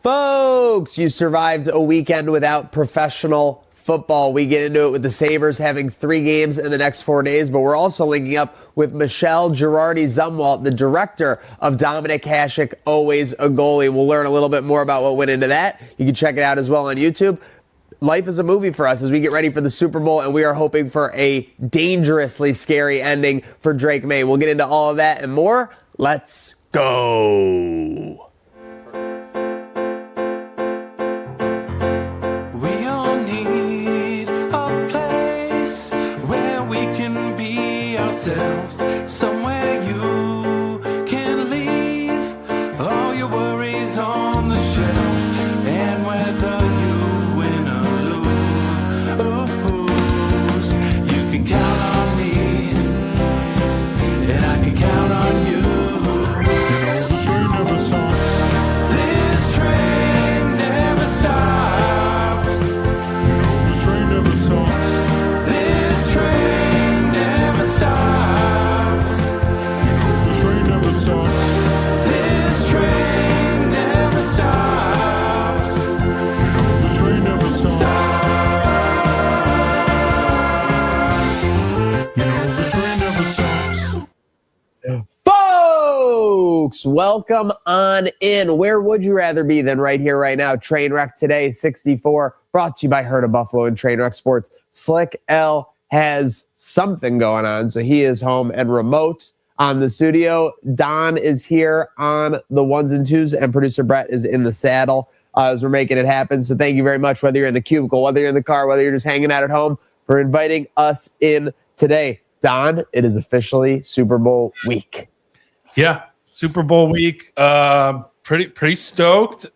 Folks, you survived a weekend without professional football. We get into it with the Sabres having 3 games in the next 4 days, but we're also linking up with Michelle GIRARDI ZUMWALT, the director of Dominik, Hasek, Always a Goalie. We'll learn a little bit more about what went into that. You can check it out as well on YouTube. Life is a movie for us as we get ready for the Super Bowl, and we are hoping for a dangerously scary ending for Drake May. We'll get into all of that and more. Let's go. Somewhere you can leave all your worries on the shelf, and whether you win or lose, you can count on me, and I can count on you. You know the train never stops. This train never stops. You know the train never stops. This train never stops. Folks, welcome on in. Where would you rather be than right here, right now? Trainwreck today, 64, brought to you by Herd of Buffalo and Trainwreck Sports. Slick L has something going on, so he is home and remote on the studio. Don is here on the ones and twos, and producer Brett is in the saddle as we're making it happen. So thank you very much, whether you're in the cubicle, whether you're in the car, whether you're just hanging out at home, for inviting us in today. Don, it is officially Super Bowl week. Yeah, Super Bowl week. Pretty stoked.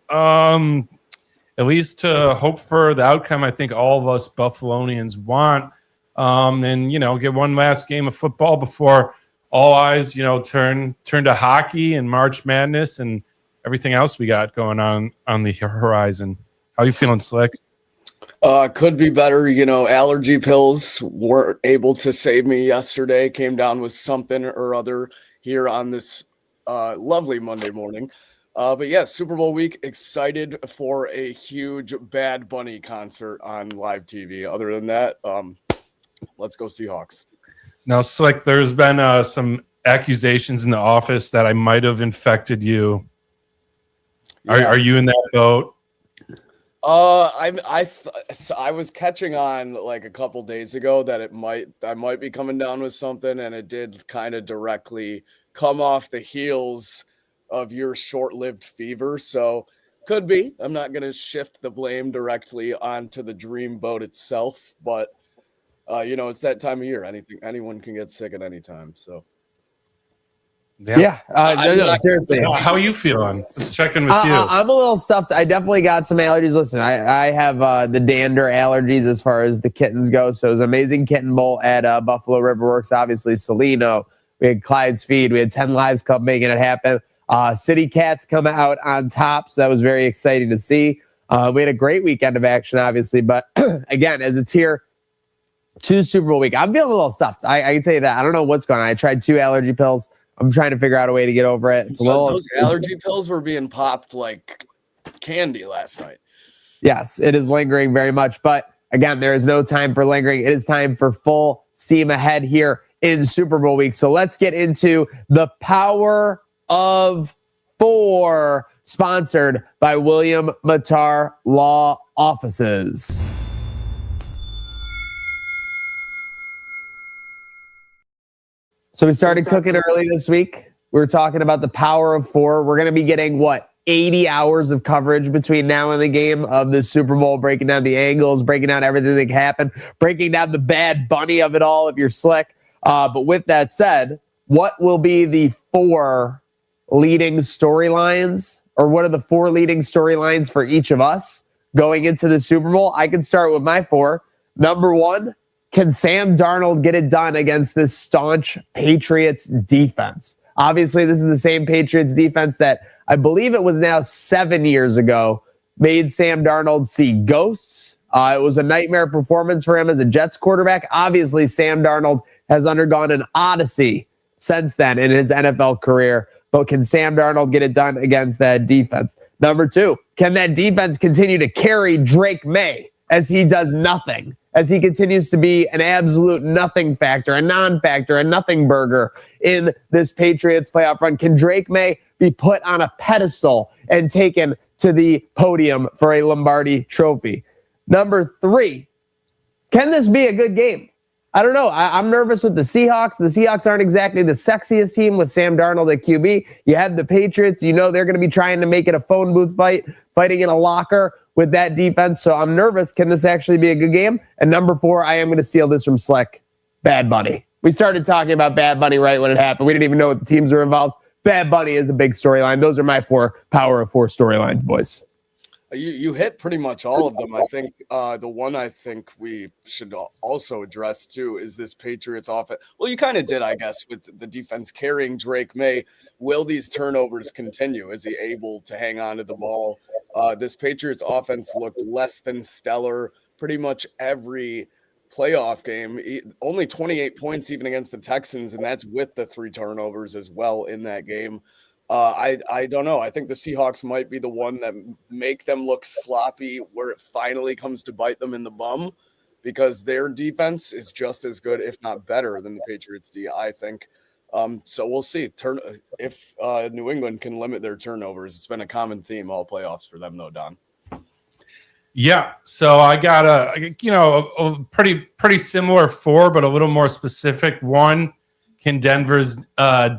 at least to hope for the outcome I think all of us Buffalonians want. And, get one last game of football before all eyes, turn to hockey and March Madness and everything else we got going on the horizon. How you feeling, Slick? Could be better. Allergy pills weren't able to save me yesterday. Came down with something or other here on this lovely Monday morning. But yeah, Super Bowl week. Excited for a huge Bad Bunny concert on live TV. Other than that, let's go Seahawks. Now, Slick, there's been some accusations in the office that I might have infected you. Yeah. Are you in that boat? I was catching on like a couple days ago that I might be coming down with something, and it did kind of directly come off the heels of your short-lived fever. So could be. I'm not going to shift the blame directly onto the dream boat itself, but it's that time of year. Anyone can get sick at any time. So. Yeah. Seriously. How are you feeling? Let's check in with you. I'm a little stuffed. I definitely got some allergies. Listen, I have the dander allergies as far as the kittens go. So it was an amazing kitten bowl at Buffalo Riverworks. Obviously, Salino. We had Clyde's Feed. We had 10 Lives Cup making it happen. City Cats come out on top. So that was very exciting to see. We had a great weekend of action, obviously. But again, as it's here to Super Bowl week, I'm feeling a little stuffed. I can tell you that. I don't know what's going on. I tried 2 allergy pills. I'm trying to figure out a way to get over it. Those allergy pills were being popped like candy last night. Yes, it is lingering very much. But again, there is no time for lingering. It is time for full steam ahead here in Super Bowl week. So let's get into the Power of 4, sponsored by William Matar Law Offices. So we started cooking early this week. We were talking about the Power of 4. We're going to be getting, 80 hours of coverage between now and the game of the Super Bowl, breaking down the angles, breaking down everything that happened, breaking down the Bad Bunny of it all if you're Slick. But with that said, what will be the 4 leading storylines, or what are the 4 leading storylines for each of us going into the Super Bowl? I can start with my 4. Number 1, can Sam Darnold get it done against this staunch Patriots defense? Obviously, this is the same Patriots defense that I believe it was now 7 years ago made Sam Darnold see ghosts. It was a nightmare performance for him as a Jets quarterback. Obviously, Sam Darnold has undergone an odyssey since then in his NFL career. But can Sam Darnold get it done against that defense? Number 2, can that defense continue to carry Drake May as he does nothing? As he continues to be an absolute nothing factor, a non-factor, a nothing burger in this Patriots playoff run? Can Drake May be put on a pedestal and taken to the podium for a Lombardi trophy? Number 3, can this be a good game? I don't know. I'm nervous with the Seahawks. The Seahawks aren't exactly the sexiest team with Sam Darnold at QB. You have the Patriots. They're going to be trying to make it a phone booth fight, fighting in a locker with that defense. So I'm nervous. Can this actually be a good game? And number 4, I am going to steal this from Slick. Bad Bunny. We started talking about Bad Bunny right when it happened. We didn't even know what the teams were involved. Bad Bunny is a big storyline. Those are my 4 Power of 4 storylines, boys. You hit pretty much all of them. I think the one I think we should also address too is this Patriots offense. Well, you kind of did, I guess, with the defense carrying Drake May. Will these turnovers continue? Is he able to hang on to the ball? This Patriots offense looked less than stellar pretty much every playoff game. Only 28 points even against the Texans, and that's with the 3 turnovers as well in that game. I don't know. I think the Seahawks might be the one that make them look sloppy where it finally comes to bite them in the bum, because their defense is just as good, if not better, than the Patriots D, I think. So we'll see. If New England can limit their turnovers. It's been a common theme all playoffs for them, though, Don. Yeah, so I got a pretty similar 4, but a little more specific. 1, can Denver's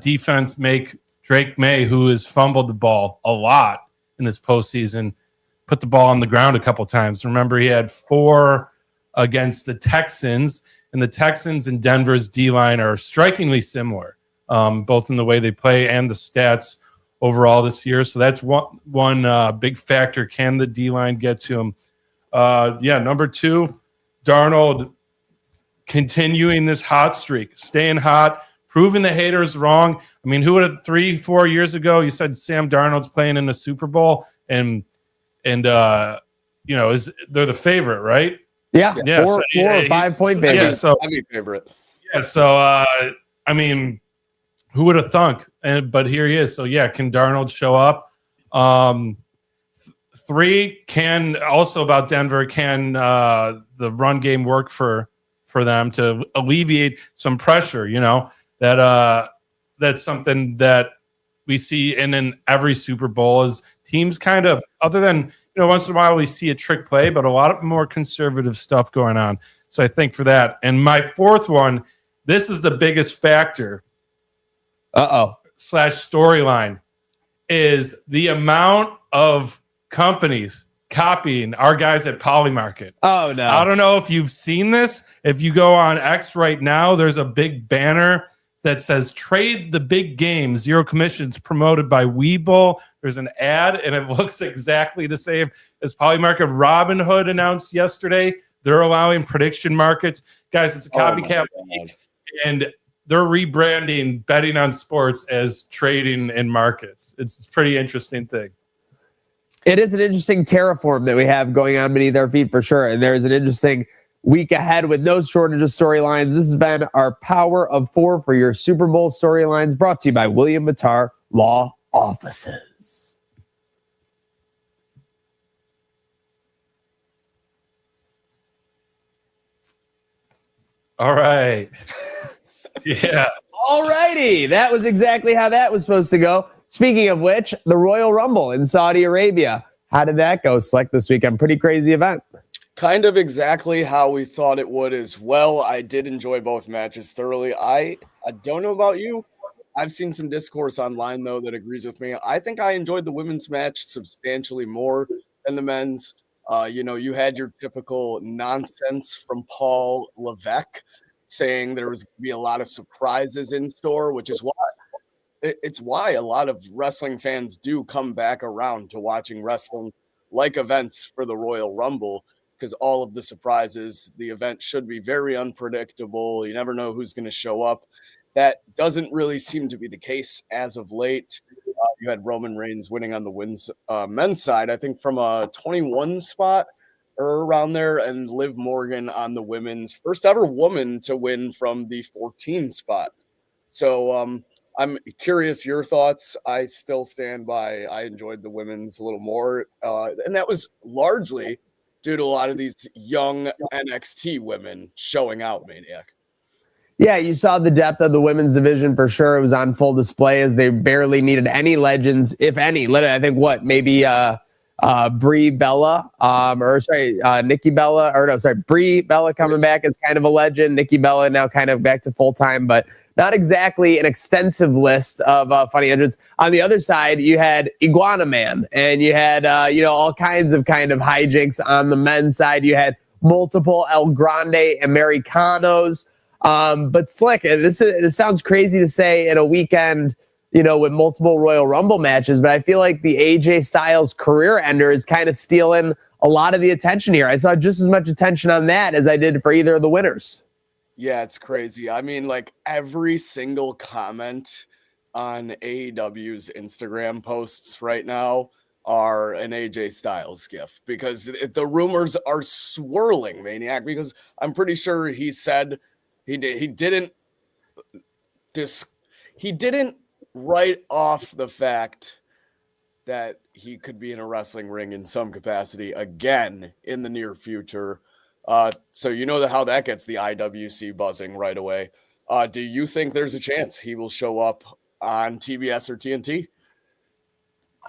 defense make Drake May, who has fumbled the ball a lot in this postseason, put the ball on the ground a couple times? Remember, he had 4 against the Texans, and the Texans and Denver's D-line are strikingly similar, both in the way they play and the stats overall this year. So that's one big factor. Can the D-line get to him? Number 2, Darnold continuing this hot streak, staying hot, proving the haters wrong. I mean, who would have 3-4 years ago you said Sam Darnold's playing in the Super Bowl and they're the favorite, right? Yeah, yeah, 4 or 5 point favorite. Yeah, so I'd be favorite. yeah, so I mean, who would have thunk? But here he is. So yeah, can Darnold show up? 3, can also about Denver, can the run game work for them to alleviate some pressure? That's something that we see in every Super Bowl is teams kind of, other than once in a while we see a trick play, but a lot of more conservative stuff going on. So I think for that. And my 4th one, this is the biggest factor. /storyline is the amount of companies copying our guys at Polymarket. Oh, no. I don't know if you've seen this. If you go on X right now, there's a big banner that says trade the big game, 0 commissions promoted by Webull. There's an ad and it looks exactly the same as Polymarket. Robinhood announced yesterday they're allowing prediction markets. Guys, it's a copycat league, and they're rebranding betting on sports as trading in markets. It's a pretty interesting thing. It is an interesting terraform that we have going on beneath our feet for sure. And there's an interesting week ahead with no shortage of storylines. This has been our Power of 4 for your Super Bowl storylines, brought to you by William Mattar Law Offices. All right. Yeah. All righty. That was exactly how that was supposed to go. Speaking of which, the Royal Rumble in Saudi Arabia. How did that go, Slick, this weekend? Pretty crazy event. Kind of exactly how we thought it would as well. I did enjoy both matches thoroughly. I don't know about you. I've seen some discourse online, though, that agrees with me. I think I enjoyed the women's match substantially more than the men's. You had your typical nonsense from Paul Levesque saying there was going to be a lot of surprises in store, which is why a lot of wrestling fans do come back around to watching wrestling like events for the Royal Rumble, because all of the surprises, the event should be very unpredictable. You never know who's going to show up. That doesn't really seem to be the case as of late. You had Roman Reigns winning on the men's side, I think from a 21 spot or around there, and Liv Morgan on the women's, first ever woman to win from the 14 spot. So I'm curious your thoughts. I still stand by I enjoyed the women's a little more, and that was largely due to a lot of these young NXT women showing out, Maniac. Yeah, you saw the depth of the women's division for sure. It was on full display as they barely needed any legends, if any. I think maybe Brie Bella, Nikki Bella, Brie Bella coming back as kind of a legend. Nikki Bella now kind of back to full time, but not exactly an extensive list of funny entrants. On the other side, you had Iguana Man, and you had all kinds of kind of hijinks on the men's side. You had multiple El Grande Americanos. But Slick, this sounds crazy to say in a weekend, with multiple Royal Rumble matches, but I feel like the AJ Styles career ender is kind of stealing a lot of the attention here. I saw just as much attention on that as I did for either of the winners. Yeah, it's crazy. I mean, like every single comment on AEW's Instagram posts right now are an AJ Styles gif, because the rumors are swirling, Maniac, because I'm pretty sure he said he didn't write off the fact that he could be in a wrestling ring in some capacity again in the near future. So how that gets the IWC buzzing right away. Do you think there's a chance he will show up on TBS or TNT?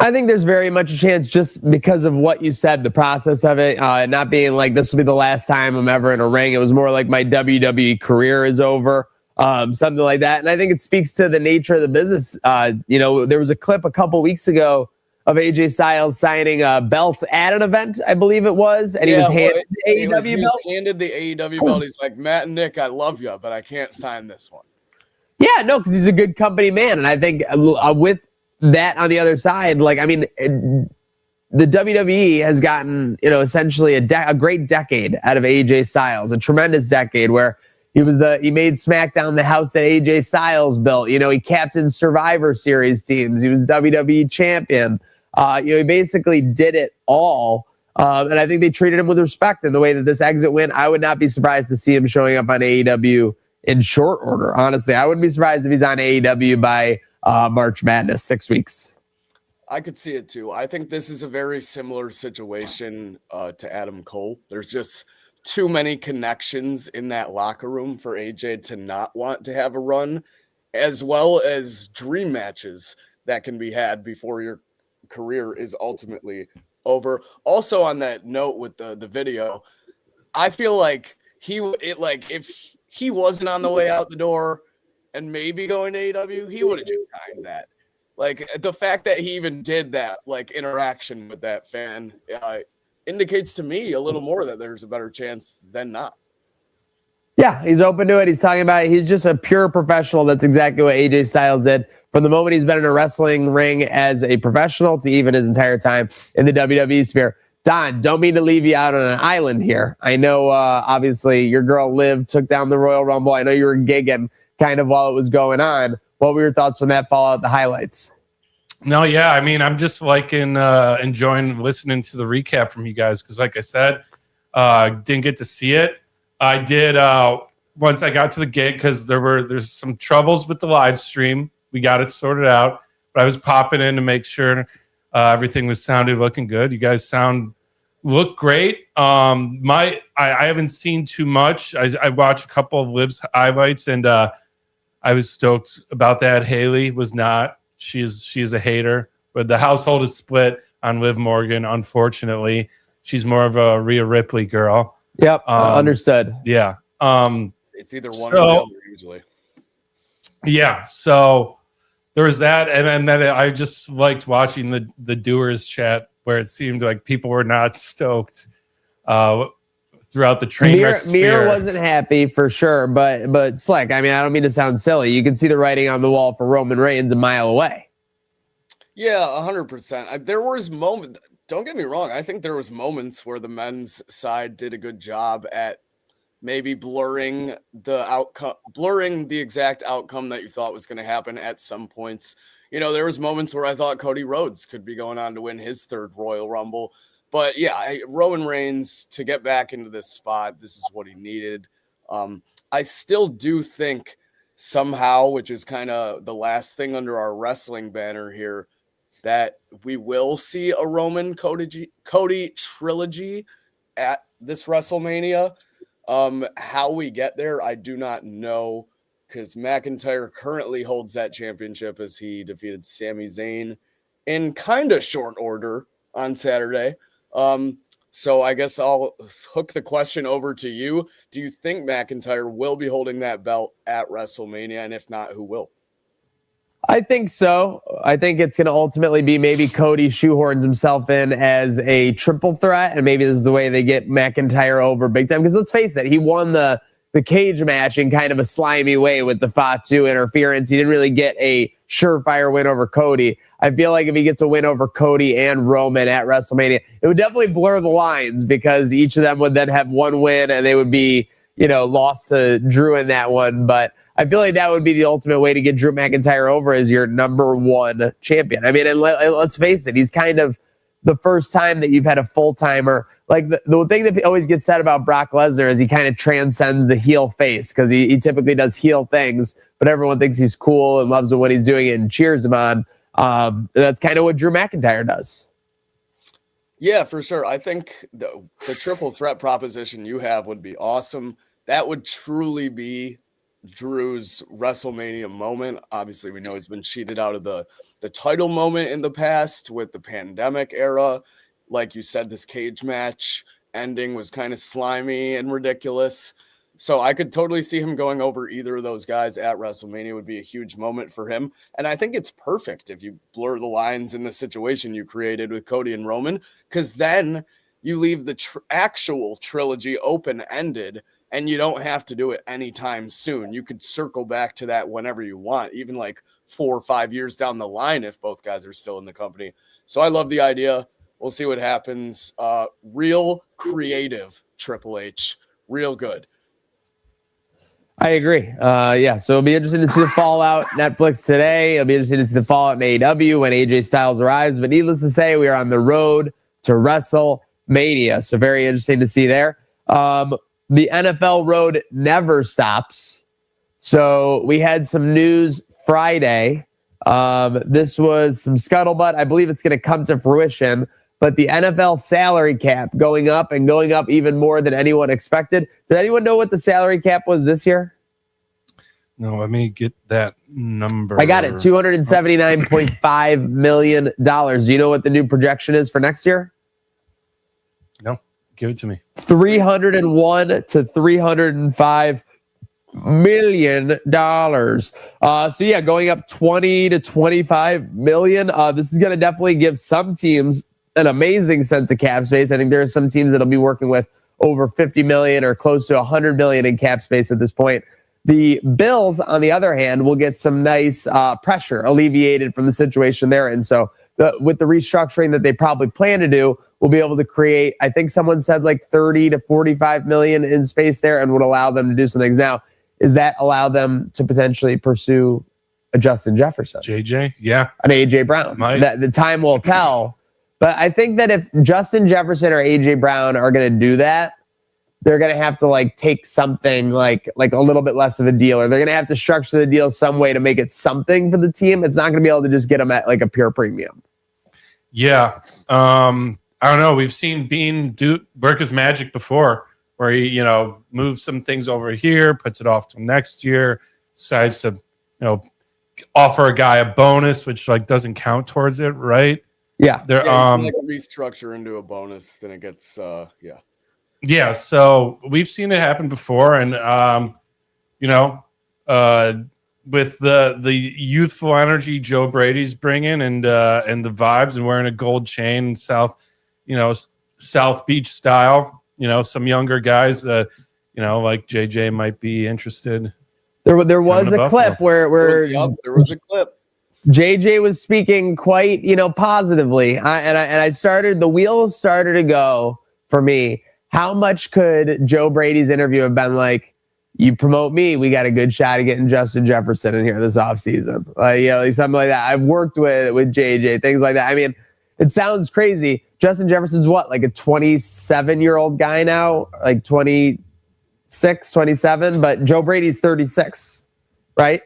I think there's very much a chance, just because of what you said, the process of it, not being like this will be the last time I'm ever in a ring. It was more like my WWE career is over, something like that. And I think it speaks to the nature of the business. There was a clip a couple weeks ago of AJ Styles signing belts at an event, I believe it was, and he was handed the AEW belt. He handed the AEW belt. He's like, Matt and Nick, I love you, but I can't sign this one. Yeah, no, because he's a good company man. And I think with that on the other side, like, I mean, the WWE has gotten, essentially a great decade out of AJ Styles, a tremendous decade where he made SmackDown the house that AJ Styles built. He captained Survivor Series teams. He was WWE champion. He basically did it all. And I think they treated him with respect in the way that this exit went. I would not be surprised to see him showing up on AEW in short order. Honestly, I wouldn't be surprised if he's on AEW by March Madness, 6 weeks. I could see it too. I think this is a very similar situation to Adam Cole. There's just too many connections in that locker room for AJ to not want to have a run, as well as dream matches that can be had before your career is ultimately over. Also, on that note with the video, I feel like if he wasn't on the way out the door and maybe going to AEW, he would have just signed that. Like, the fact that he even did that, like, interaction with that fan, indicates to me a little more that there's a better chance than not. Yeah, he's open to it. He's talking about it. He's just a pure professional. That's exactly what AJ Styles did from the moment he's been in a wrestling ring as a professional to even his entire time in the WWE sphere. Don, don't mean to leave you out on an island here. I know, obviously, your girl Liv took down the Royal Rumble. I know you were gigging kind of while it was going on. What were your thoughts from that Fallout, the highlights? No, yeah. I mean, I'm just enjoying listening to the recap from you guys because, like I said, didn't get to see it. I did once I got to the gig because there's some troubles with the live stream. We got it sorted out, but I was popping in to make sure everything was looking good. You guys look great. I haven't seen too much. I watched a couple of Liv's highlights and I was stoked about that. Haley was not. She's a hater, but the household is split on Liv Morgan. Unfortunately, she's more of a Rhea Ripley girl. Yep, understood. Yeah. It's either one or the other usually. Yeah. So there was that, and then I just liked watching the doers chat where it seemed like people were not stoked throughout the Trainwreck sphere. Mir wasn't happy for sure, but Slick, I mean, I don't mean to sound silly. You can see the writing on the wall for Roman Reigns a mile away. Yeah, 100%. There was moments. Don't get me wrong. I think there was moments where the men's side did a good job at maybe blurring the exact outcome that you thought was going to happen at some points. There was moments where I thought Cody Rhodes could be going on to win his third Royal Rumble. But yeah, Roman Reigns, to get back into this spot, this is what he needed. I still do think somehow, which is kind of the last thing under our wrestling banner here, that we will see a Roman Cody trilogy at this WrestleMania. How we get there, I do not know, because McIntyre currently holds that championship as he defeated Sami Zayn in kind of short order on Saturday. So I guess I'll hook the question over to you. Do you think McIntyre will be holding that belt at WrestleMania? And if not, who will? I think so. I think it's going to ultimately be maybe Cody shoehorns himself in as a triple threat, and maybe this is the way they get McIntyre over big time. Because let's face it, he won the cage match in kind of a slimy way with the Fatu interference. He didn't really get a surefire win over Cody. I feel like if he gets a win over Cody and Roman at WrestleMania, it would definitely blur the lines because each of them would then have one win and they would be, lost to Drew in that one. But I feel like that would be the ultimate way to get Drew McIntyre over as your number one champion. I mean, and let's face it, he's kind of the first time that you've had a full-timer. Like the thing that always gets said about Brock Lesnar is he kind of transcends the heel face because he typically does heel things, but everyone thinks he's cool and loves what he's doing and cheers him on. That's kind of what Drew McIntyre does. Yeah, for sure. I think the triple threat proposition you have would be awesome. That would truly be Drew's WrestleMania moment. Obviously, we know he's been cheated out of the title moment in the past with the pandemic era. Like you said, this cage match ending was kind of slimy and ridiculous. So I could totally see him going over either of those guys at WrestleMania. Would be a huge moment for him. And I think it's perfect if you blur the lines in the situation you created with Cody and Roman, because then you leave the actual trilogy open-ended and you don't have to do it anytime soon. You could circle back to that whenever you want. Even like 4 or 5 years down the line if both guys are still in the company. So I love the idea. We'll see what happens. Real creative Triple H. Real good. I agree. Yeah, so it'll be interesting to see the fallout Netflix today. It'll be interesting to see the fallout in AEW when AJ Styles arrives. But needless to say, we are on the road to WrestleMania. So very interesting to see there. The NFL road never stops. So we had some news Friday. This was some scuttlebutt. I believe it's going to come to fruition. But the NFL salary cap going up and going up even more than anyone expected. Did anyone know what the salary cap was this year? No, let me get that number. I got it, $279.5 million. Do you know what the new projection is for next year? No, give it to me. $301 to $305 million. So yeah, going up 20 to 25 million. This is going to definitely give some teams an amazing sense of cap space. I think there are some teams that'll be working with over 50 million or close to 100 million in cap space at this point. The Bills, on the other hand, will get some nice pressure alleviated from the situation they're in. So with the restructuring that they probably plan to do, we'll be able to create, I think someone said like 30 to 45 million in space there, and would allow them to do some things. Now, does that allow them to potentially pursue a Justin Jefferson? JJ? Yeah. An AJ Brown? The time will tell. But I think that if Justin Jefferson or AJ Brown are going to do that, they're going to have to like take something like a little bit less of a deal, or they're going to have to structure the deal some way to make it something for the team. It's not going to be able to just get them at like a pure premium. Yeah. I don't know. We've seen Bean work his magic before, where he, moves some things over here, puts it off till next year, decides to, offer a guy a bonus, which like doesn't count towards it, right? Yeah. They're like a restructure into a bonus, then it gets yeah. Yeah, so we've seen it happen before, and with the youthful energy Joe Brady's bringing, and the vibes, and wearing a gold chain, South Beach style, some younger guys that like JJ might be interested. There was a clip where there was a clip. JJ was speaking quite positively, the wheels started to go for me. How much could Joe Brady's interview have been like, you promote me, we got a good shot at getting Justin Jefferson in here this offseason? Like something like that. I've worked with JJ, things like that. I mean, it sounds crazy. Justin Jefferson's what, like a 27-year-old guy now? Like 26, 27? But Joe Brady's 36, right?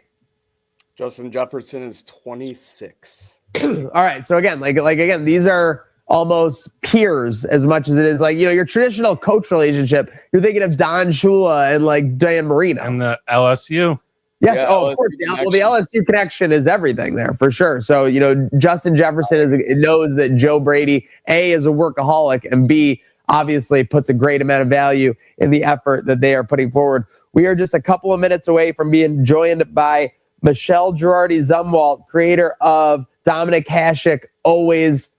Justin Jefferson is 26. All right. So again, again, these are almost peers as much as it is like, your traditional coach relationship. You're thinking of Don Shula and like Dan Marino. And the LSU. Yes. Yeah, of course. The LSU connection is everything there for sure. So, Justin Jefferson knows that Joe Brady, A, is a workaholic, and B, obviously puts a great amount of value in the effort that they are putting forward. We are just a couple of minutes away from being joined by Michelle GIRARDI ZUMWALT, creator of Dominik Hasek, always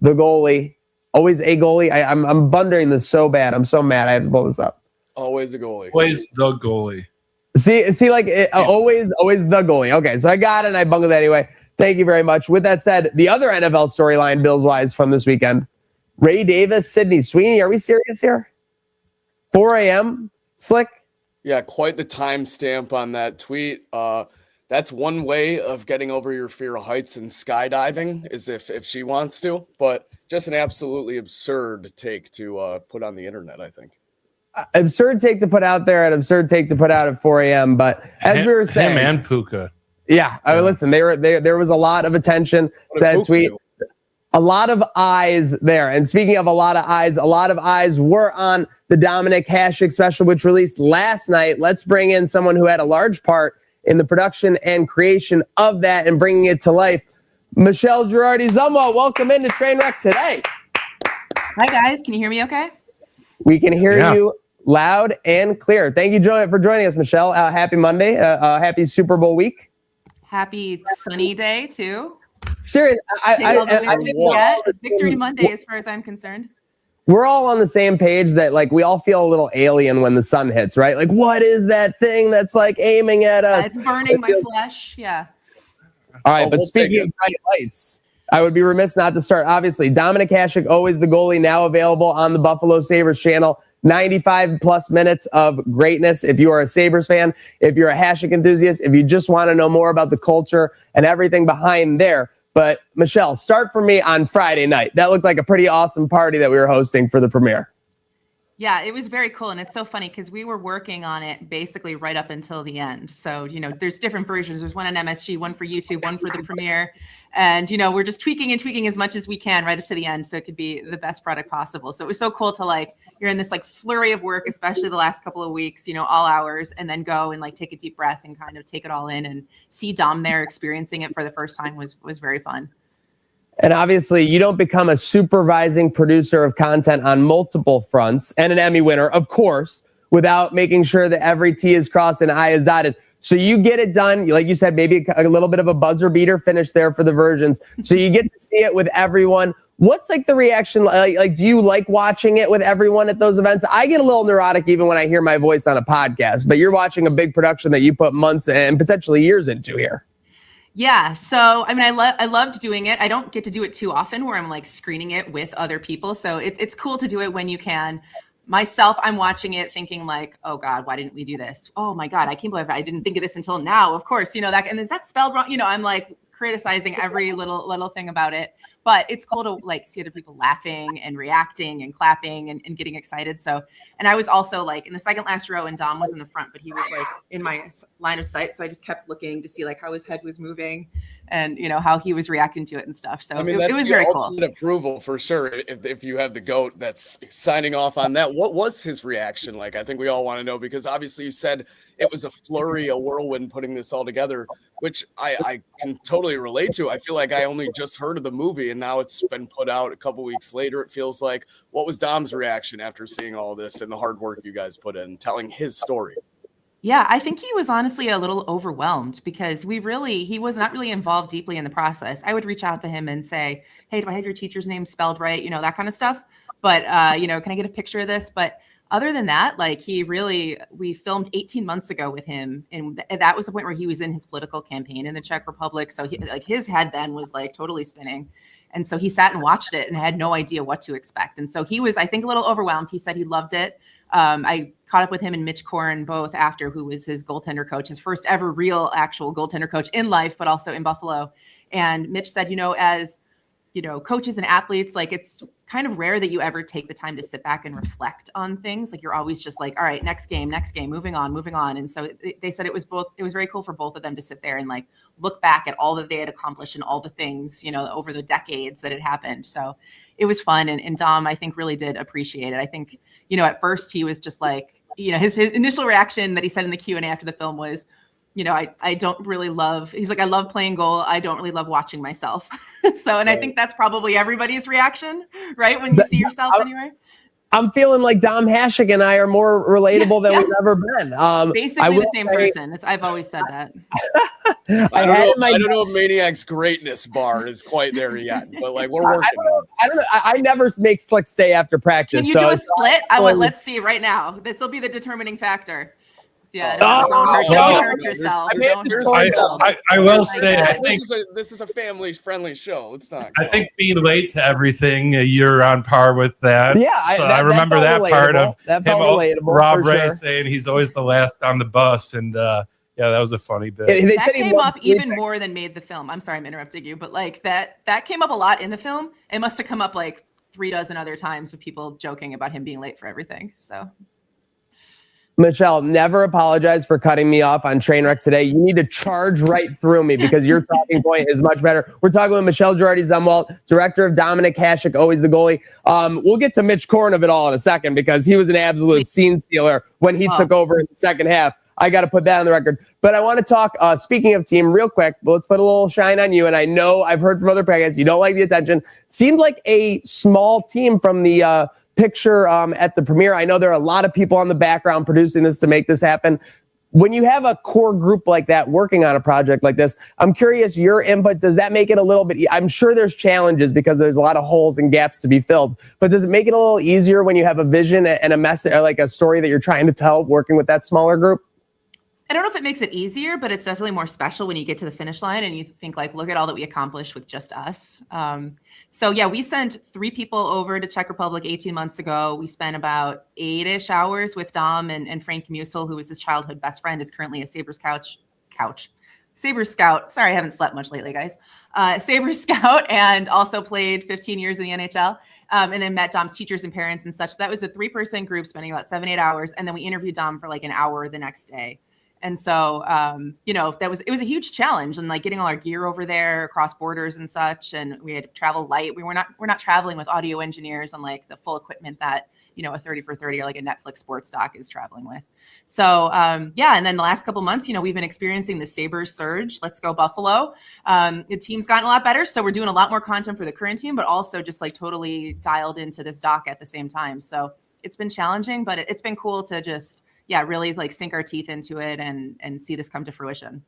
the goalie, always a goalie. I'm bundling this so bad. I'm so mad. I have to pull this up. Always a goalie. Always the goalie. See, like always the goalie. Okay, so I got it, and I bungled it anyway. Thank you very much. With that said, the other NFL storyline, Bills-wise, from this weekend, Ray Davis, Sidney Sweeney. Are we serious here? 4 a.m. Slick? Yeah, quite the timestamp on that tweet. That's one way of getting over your fear of heights and skydiving, is if she wants to, but just an absolutely absurd take to put on the internet, I think. Absurd take to put out there, and absurd take to put out at 4 a.m. But as we were saying, him and Puka. Yeah, listen, there was a lot of attention to that tweet. A lot of eyes there. And speaking of a lot of eyes were on the Dominik Hasek special, which released last night. Let's bring in someone who had a large part in the production and creation of that and bringing it to life. Michelle GIRARDI ZUMWALT, welcome into Trainwreck today. Hi, guys. Can you hear me okay? We can hear you loud and clear. Thank you for joining us, Michelle. Happy Monday. Happy Super Bowl week. Happy sunny day, too. Serious. Victory Monday, as far as I'm concerned. We're all on the same page that like we all feel a little alien when the sun hits, right? Like, what is that thing that's like aiming at us? It's burning my flesh. Yeah. All right, but we'll speaking of bright lights, I would be remiss not to start. Obviously, Dominik Hasek, always the goalie, now available on the Buffalo Sabres channel. 95 plus minutes of greatness. If you are a Sabres fan, if you're a Hasek enthusiast, if you just want to know more about the culture and everything behind there. But Michelle, start for me on Friday night. That looked like a pretty awesome party that we were hosting for the premiere. Yeah, it was very cool. And it's so funny because we were working on it basically right up until the end. So, you know, there's different versions. There's one on MSG, one for YouTube, one for the premiere. And, you know, we're just tweaking and tweaking as much as we can right up to the end so it could be the best product possible. So it was so cool to like, you're in this like flurry of work, especially the last couple of weeks, you know, all hours, and then go and like take a deep breath and kind of take it all in and see Dom there experiencing it for the first time was very fun. And obviously, you don't become a supervising producer of content on multiple fronts and an Emmy winner, of course, without making sure that every T is crossed and I is dotted. So you get it done. Like you said, maybe a little bit of a buzzer beater finish there for the versions. So you get to see it with everyone. What's like the reaction? Like, do you like watching it with everyone at those events? I get a little neurotic even when I hear my voice on a podcast, but you're watching a big production that you put months and potentially years into here. Yeah. So, I mean, I loved doing it. I don't get to do it too often where I'm like screening it with other people. So it's cool to do it when you can. Myself, I'm watching it thinking like, oh God, why didn't we do this? Oh my God, I can't believe I didn't think of this until now. Of course, you know, that, and is that spelled wrong? You know, I'm like criticizing every little thing about it. But it's cool to like see other people laughing and reacting and clapping and getting excited. So, and I was also like in the second last row and Dom was in the front, but he was like in my line of sight. So I just kept looking to see like how his head was moving and, you know, how he was reacting to it and stuff. So I mean, it was very cool. Ultimate approval for sure. If you have the GOAT that's signing off on that, what was his reaction like? I think we all want to know, because obviously you said it was a flurry, a whirlwind putting this all together, which I can totally relate to. I feel like I only just heard of the movie and now it's been put out a couple weeks later. It feels like, what was Dom's reaction after seeing all this and the hard work you guys put in, telling his story? Yeah, I think he was honestly a little overwhelmed because he was not really involved deeply in the process. I would reach out to him and say, hey, do I have your teacher's name spelled right? You know, that kind of stuff. But, you know, can I get a picture of this? But other than that, like we filmed 18 months ago with him. And that was the point where he was in his political campaign in the Czech Republic. So his head then was like totally spinning. And so he sat and watched it and had no idea what to expect. And so he was, I think, a little overwhelmed. He said he loved it. I caught up with him and Mitch Korn both after, who was his goaltender coach, his first ever real actual goaltender coach in life, but also in Buffalo. And Mitch said, you know, as you know, coaches and athletes, like it's kind of rare that you ever take the time to sit back and reflect on things. Like you're always just like, all right, next game, moving on. And so they said it was very cool for both of them to sit there and like look back at all that they had accomplished and all the things, you know, over the decades that had happened. So it was fun. And Dom, I think, really did appreciate it. I think, you know, at first he was just like, you know, his initial reaction that he said in the Q&A after the film was, you know, I don't really love, he's like, I love playing goal. I don't really love watching myself. So, and I think that's probably everybody's reaction, right? When you see yourself anyway. I'm feeling like Dom Hasek and I are more relatable than we've ever been. Basically the same person. I've always said that. I don't know if Maniac's greatness bar is quite there yet, but like we're working on it. I don't know. I never make Slick stay after practice. Can you do a split? Let's see right now. This will be the determining factor. Yeah, don't hurt yourself. I will say, I think this is a family-friendly show. It's not. I think being late to everything, you're on par with that. Yeah, I remember that part of him, Rob Ray saying he's always the last on the bus, and yeah, that was a funny bit. That came up even more than made the film. I'm sorry, I'm interrupting you, but like that came up a lot in the film. It must have come up like 3 dozen other times of people joking about him being late for everything. So. Michelle, never apologize for cutting me off on Trainwreck today. You need to charge right through me because your talking point is much better. We're talking with Michelle GIRARDI ZUMWALT, director of Dominik Hasek, always the goalie. We'll get to Mitch Korn of it all in a second because he was an absolute scene stealer when he took over in the second half. I got to put that on the record. But I want to talk, speaking of team, real quick, let's put a little shine on you. And I know I've heard from other podcasts, you don't like the attention. Seemed like a small team from the picture at the premiere. I know there are a lot of people on the background producing this to make this happen. When you have a core group like that working on a project like this, I'm curious your input. Does that make it a little bit, I'm sure there's challenges because there's a lot of holes and gaps to be filled, but does it make it a little easier when you have a vision and a message, like a story that you're trying to tell working with that smaller group? I don't know if it makes it easier, but it's definitely more special when you get to the finish line and you think like, look at all that we accomplished with just us. So yeah, we sent 3 people over to Czech Republic 18 months ago. We spent about 8-ish hours with Dom and Frank Musel, who was his childhood best friend, is currently a Sabres Sabres scout. Sorry, I haven't slept much lately, guys. Sabres scout, and also played 15 years in the NHL. And then met Dom's teachers and parents and such. That was a 3-person group spending about 7-8 hours. And then we interviewed Dom for like an hour the next day. And so, it was a huge challenge, and like getting all our gear over there across borders and such. And we had to travel light. We're not traveling with audio engineers and like the full equipment that, a 30 for 30 or like a Netflix sports doc is traveling with. So, And then the last couple months, we've been experiencing the Sabres surge. Let's go Buffalo. The team's gotten a lot better. So we're doing a lot more content for the current team, but also just like totally dialed into this doc at the same time. So it's been challenging, but it's been cool to just, really like sink our teeth into it and see this come to fruition.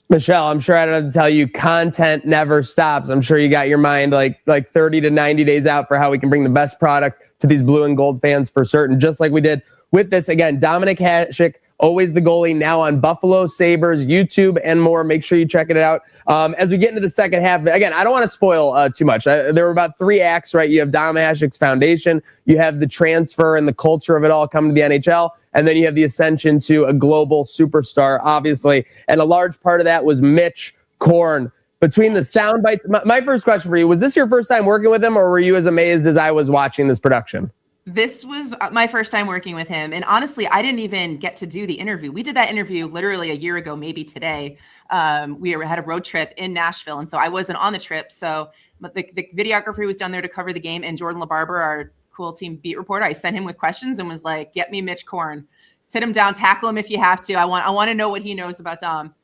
Michelle, I'm sure I don't have to tell you, content never stops. I'm sure you got your mind like 30 to 90 days out for how we can bring the best product to these blue and gold fans for certain, just like we did with this. Again, Dominik Hasek, always the goalie, now on Buffalo Sabres, YouTube, and more. Make sure you check it out. As we get into the second half, again, I don't want to spoil too much. There were about 3 acts, right? You have Dom Hasek's foundation, you have the transfer and the culture of it all coming to the NHL, and then you have the ascension to a global superstar, obviously. And a large part of that was Mitch Korn. Between the sound bites, my first question for you, was this your first time working with him, or were you as amazed as I was watching this production? This was my first time working with him. And honestly, I didn't even get to do the interview. We did that interview literally a year ago, maybe today. We had a road trip in Nashville. And so I wasn't on the trip. So the videographer was down there to cover the game. And Jordan LaBarber, our cool team beat reporter, I sent him with questions and was like, get me Mitch Korn. Sit him down, tackle him if you have to. I want to know what he knows about Dom.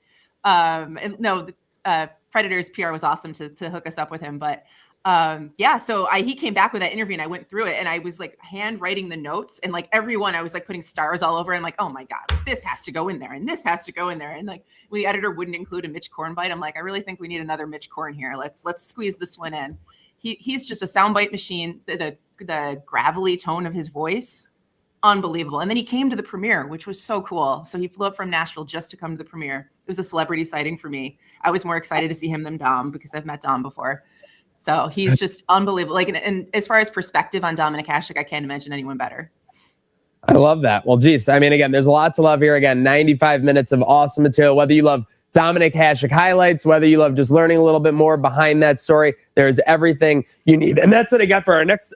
Predators PR was awesome to hook us up with him. But so he came back with that interview and I went through it and I was like handwriting the notes, and like everyone, I was like putting stars all over. And I'm like, oh my God, this has to go in there and this has to go in there. And like the editor wouldn't include a Mitch Korn bite. I'm like, I really think we need another Mitch Korn here. Let's squeeze this one in. He's just a soundbite machine. The gravelly tone of his voice, unbelievable. And then he came to the premiere, which was so cool. So he flew up from Nashville just to come to the premiere. It was a celebrity sighting for me. I was more excited to see him than Dom because I've met Dom before. So he's just unbelievable. Like, and as far as perspective on Dominik Hasek, I can't imagine anyone better. I love that. Well, geez, I mean, again, there's a lot to love here. Again, 95 minutes of awesome material. Whether you love Dominik Hasek highlights, whether you love just learning a little bit more behind that story, there's everything you need. And that's what I got for our next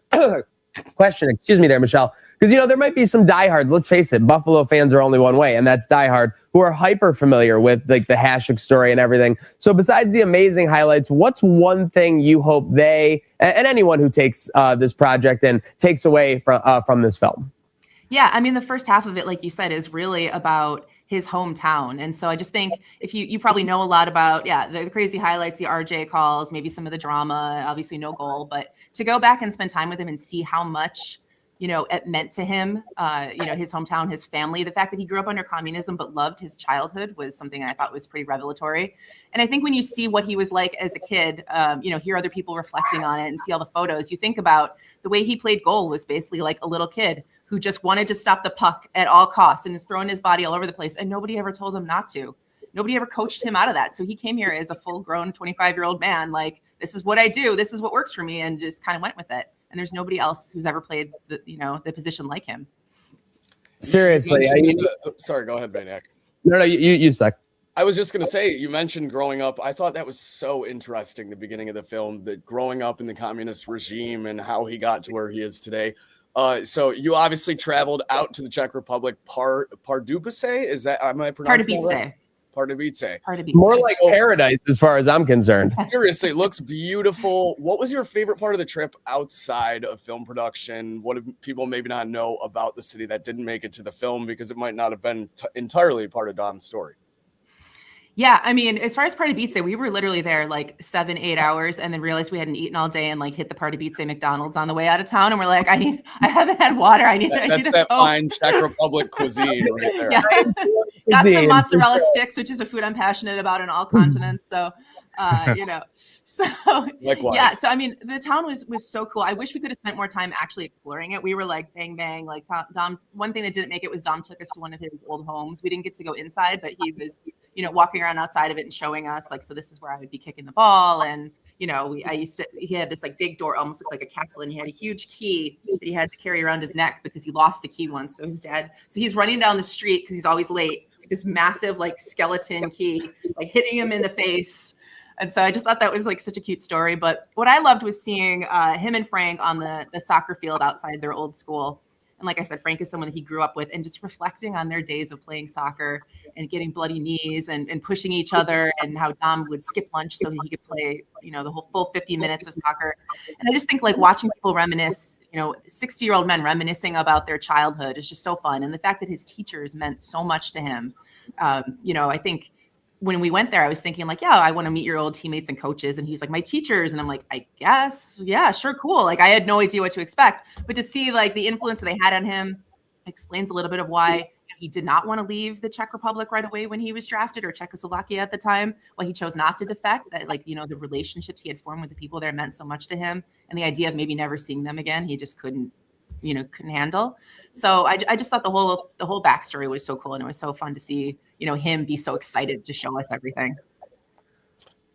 question. Excuse me there, Michelle. Because, there might be some diehards. Let's face it, Buffalo fans are only one way, and that's diehard, who are hyper familiar with like the Hasek story and everything. So besides the amazing highlights, what's one thing you hope they and anyone who takes this project and takes away from this film? Yeah, I mean, the first half of it, like you said, is really about his hometown. And so I just think if you probably know a lot about, the crazy highlights, the RJ calls, maybe some of the drama, obviously no goal, but to go back and spend time with him and see how much it meant to him, his hometown, his family, the fact that he grew up under communism but loved his childhood was something I thought was pretty revelatory. And I think when you see what he was like as a kid, hear other people reflecting on it and see all the photos, you think about the way he played goal was basically like a little kid who just wanted to stop the puck at all costs and is throwing his body all over the place. And nobody ever told him not to. Nobody ever coached him out of that. So he came here as a full-grown 25-year-old man, like, this is what I do. This is what works for me, and just kind of went with it. And there's nobody else who's ever played the position like him. Seriously. Sorry, go ahead, Maniac. No, you suck. I was just going to say, you mentioned growing up. I thought that was so interesting, the beginning of the film, that growing up in the communist regime and how he got to where he is today. So you obviously traveled out to the Czech Republic, Pardubice? Is that, am I pronouncing that right? Pardubice. More like paradise as far as I'm concerned. Seriously, it looks beautiful. What was your favorite part of the trip outside of film production? What do people maybe not know about the city that didn't make it to the film because it might not have been entirely part of Dom's story? Yeah, I mean, as far as Pardubice, we were literally there like 7-8 hours and then realized we hadn't eaten all day and like hit the Pardubice McDonald's on the way out of town. And we're like, I haven't had water. That's that fine Czech Republic cuisine right there. Yeah. Got some mozzarella sticks, which is a food I'm passionate about in all continents. So So Likewise. yeah. So I mean, the town was so cool. I wish we could have spent more time actually exploring it. We were like bang bang. Like Dom. One thing that didn't make it was Dom took us to one of his old homes. We didn't get to go inside, but he was walking around outside of it and showing us like, so this is where I would be kicking the ball. And he had this like big door, almost looked like a castle, and he had a huge key that he had to carry around his neck because he lost the key once. So he's running down the street because he's always late. This massive like skeleton key, like hitting him in the face. And so I just thought that was like such a cute story. But what I loved was seeing him and Frank on the soccer field outside their old school. And like I said, Frank is someone that he grew up with, and just reflecting on their days of playing soccer and getting bloody knees and pushing each other, and how Dom would skip lunch so he could play, the whole full 50 minutes of soccer. And I just think like watching people reminisce, 60-year-old men reminiscing about their childhood is just so fun. And the fact that his teachers meant so much to him, I think when we went there, I was thinking like, yeah, I want to meet your old teammates and coaches. And he was like, my teachers. And I'm like, I guess, yeah, sure. Cool. Like I had no idea what to expect, but to see like the influence that they had on him explains a little bit of why he did not want to leave the Czech Republic right away when he was drafted, or Czechoslovakia at the time, why he chose not to defect. That like, the relationships he had formed with the people there meant so much to him. And the idea of maybe never seeing them again, he just couldn't handle. So I just thought the whole backstory was so cool, and it was so fun to see, him be so excited to show us everything.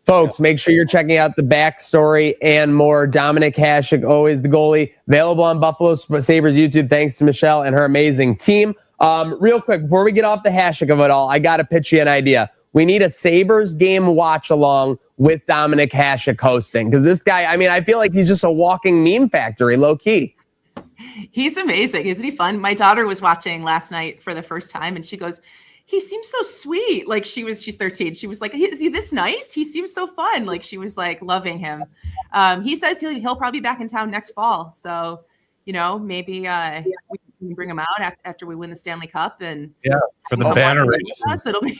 Folks, make sure you're checking out the backstory and more. Dominik Hasek, always the goalie, available on Buffalo Sabres YouTube. Thanks to Michelle and her amazing team. Real quick, before we get off the Hasek of it all, I got to pitch you an idea. We need a Sabres game watch along with Dominik Hasek hosting, because this guy, I feel like he's just a walking meme factory, low key. He's amazing. Isn't he fun? My daughter was watching last night for the first time, and she goes, he seems so sweet. Like she's 13. She was like, is he this nice? He seems so fun. Like she was like loving him. He says he'll probably be back in town next fall. So, maybe we can bring him out after we win the Stanley Cup. And for the banner race.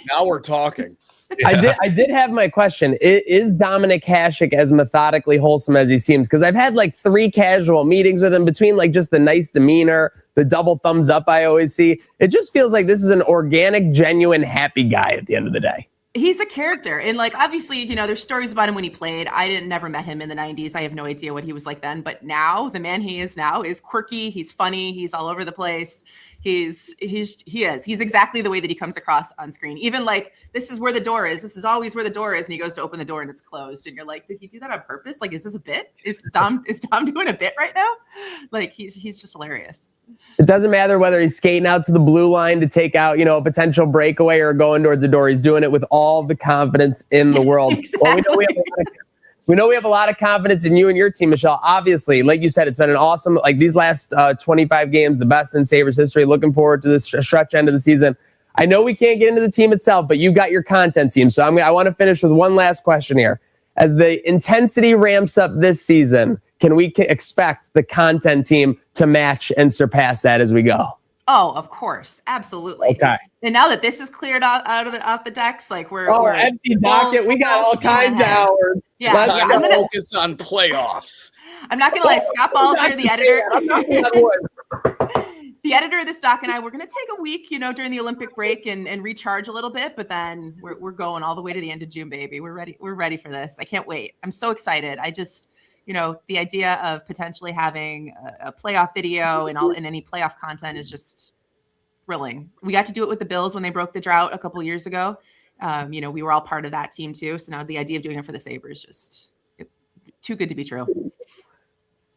Now we're talking. Yeah. I did have my question. Is Dominik Hasek as methodically wholesome as he seems? Because I've had like 3 casual meetings with him, between like just the nice demeanor, the double thumbs up I always see. It just feels like this is an organic, genuine, happy guy at the end of the day. He's a character. And like, obviously, there's stories about him when he played. I never met him in the 90s. I have no idea what he was like then. But now, the man he is now is quirky. He's funny. He's all over the place. He's exactly the way that he comes across on screen. Even like, this is where the door is. This is always where the door is. And he goes to open the door and it's closed. And you're like, did he do that on purpose? Like, is this a bit? Is Dom doing a bit right now? Like, he's just hilarious. It doesn't matter whether he's skating out to the blue line to take out, a potential breakaway, or going towards the door. He's doing it with all the confidence in the world. Exactly. Well, we know we have a lot of confidence in you and your team, Michelle. Obviously, like you said, it's been an awesome, like these last 25 games, the best in Sabres history. Looking forward to this stretch end of the season. I know we can't get into the team itself, but you got your content team. So I want to finish with one last question here. As the intensity ramps up this season, can we expect the content team to match and surpass that as we go? Oh, of course. Absolutely. Okay. And now that this is cleared off the decks, like we're empty docket. We got all kinds of hours. Yeah. Time to focus on playoffs. I'm not going to lie. Scott Balzer, the editor. The editor of this doc and I, we're going to take a week, during the Olympic break and recharge a little bit, but then we're going all the way to the end of June, baby. We're ready. We're ready for this. I can't wait. I'm so excited. I just, the idea of potentially having a playoff video and any playoff content is just thrilling. We got to do it with the Bills when they broke the drought a couple years ago. We were all part of that team too. So now the idea of doing it for the Sabres, just too good to be true.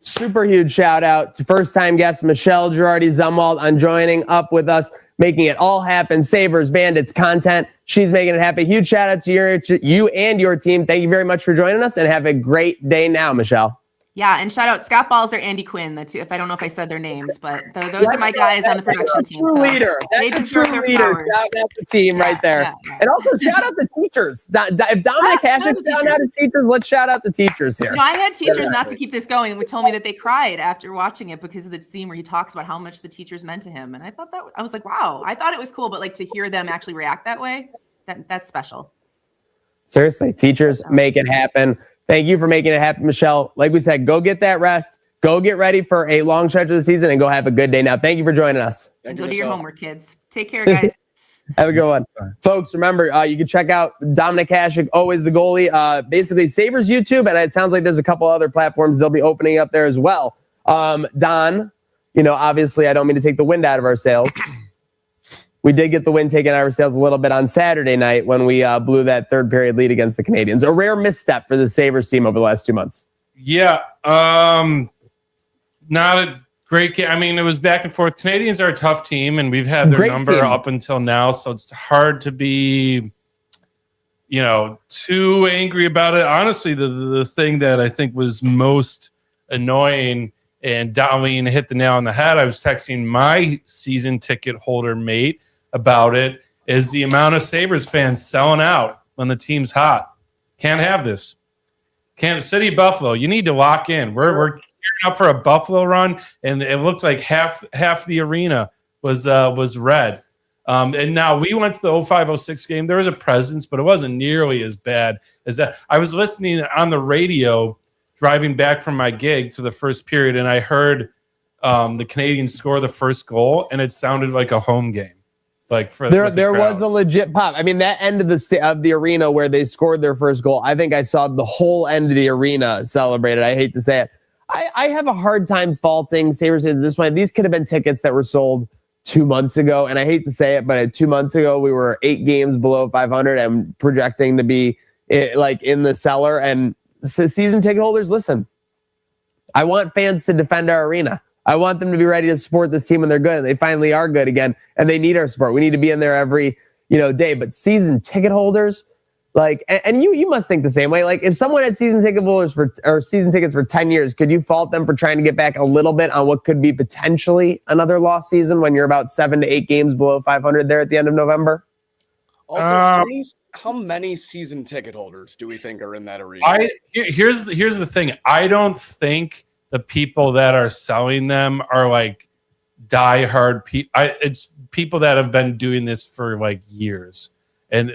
Super huge shout out to first-time guest Michelle GIRARDI ZUMWALT on joining up with us, making it all happen. Sabres, Bandits content. She's making it happen. Huge shout out to you and your team. Thank you very much for joining us, and have a great day now, Michelle. Yeah, and shout out Scott Balzer, Andy Quinn, the two. If I don't know if I said their names, but those are my guys on the production team. True leader. That's a true leader. Shout out the team right there. Yeah. And also shout out the teachers. If Dominik Hasek shout out his teachers, let's shout out the teachers here. I had teachers not to keep this going and told me that they cried after watching it because of the scene where he talks about how much the teachers meant to him. And I thought I was like, wow, I thought it was cool, but like to hear them actually react that way, that's special. Seriously, teachers make it happen. Thank you for making it happen, Michelle. Like we said, go get that rest. Go get ready for a long stretch of the season and go have a good day now. Thank you for joining us. Go do your homework, kids. Take care, guys. Have a good one. Folks, remember, you can check out Dominik Hasek, always the goalie. Basically, Sabres YouTube, and it sounds like there's a couple other platforms they'll be opening up there as well. Don, obviously, I don't mean to take the wind out of our sails. We did get the wind taken out of our sails a little bit on Saturday night when we blew that third period lead against the Canadiens. A rare misstep for the Sabres team over the last 2 months. Yeah. Not a great game. I mean, it was back and forth. Canadians are a tough team, and we've had their Great number team. up until now, so it's hard to be, too angry about it. Honestly, the thing that I think was most annoying, and Darlene hit the nail on the head, I was texting my season ticket holder mate about it, is the amount of Sabres fans selling out when the team's hot. Can't have this. Kansas City, Buffalo, you need to lock in. We're gearing up for a Buffalo run, and it looked like half the arena was red. And now we went to the 05-06 game. There was a presence, but it wasn't nearly as bad as that. I was listening on the radio driving back from my gig to the first period, and I heard the Canadians score the first goal, and it sounded like a home game. Like there was a legit pop. I mean, that end of the arena where they scored their first goal, I think I saw the whole end of the arena celebrated. I hate to say it. I have a hard time faulting Sabres at this point. These could have been tickets that were sold 2 months ago, and I hate to say it, but 2 months ago we were 8 games below 500 and projecting to be in the cellar. And season ticket holders, listen, I want fans to defend our arena. I want them to be ready to support this team when they're good, and they finally are good again, and they need our support. We need to be in there every day. But season ticket holders, and you must think the same way. Like, if someone had season ticket holders or season tickets for 10 years, could you fault them for trying to get back a little bit on what could be potentially another lost season when you're about 7 to 8 games below 500 there at the end of November? Also, how many season ticket holders do we think are in that arena? Here's the thing. I don't think the people that are selling them are like diehard people. It's people that have been doing this for like years, and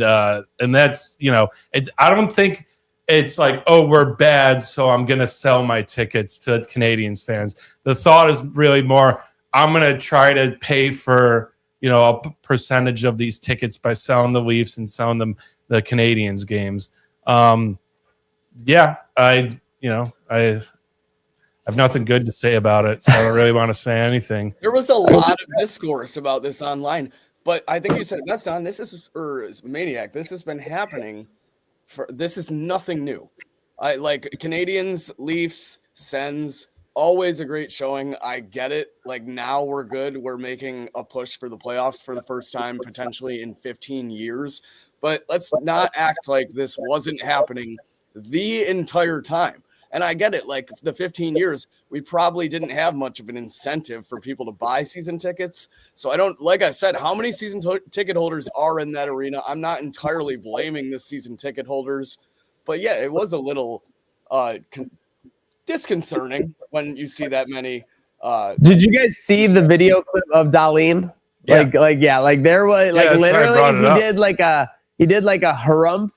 that's it's. I don't think it's like, oh, we're bad, so I'm gonna sell my tickets to Canadians fans. The thought is really more, I'm gonna try to pay for a percentage of these tickets by selling the Leafs and selling them the Canadians games. I have nothing good to say about it, so I don't really want to say anything. There was a lot of discourse about this online, but I think you said it best, Don. Maniac. This has been happening this is nothing new. Like Canadians, Leafs, Sens, always a great showing. I get it. Like, now we're good. We're making a push for the playoffs for the first time potentially in 15 years. But let's not act like this wasn't happening the entire time. And I get it. Like, the 15 years, we probably didn't have much of an incentive for people to buy season tickets. So like I said, how many season ticket holders are in that arena? I'm not entirely blaming the season ticket holders, but yeah, it was a little disconcerting when you see that many. Did you guys see the video clip of Darlene? Yeah. There was literally he did like a harumph.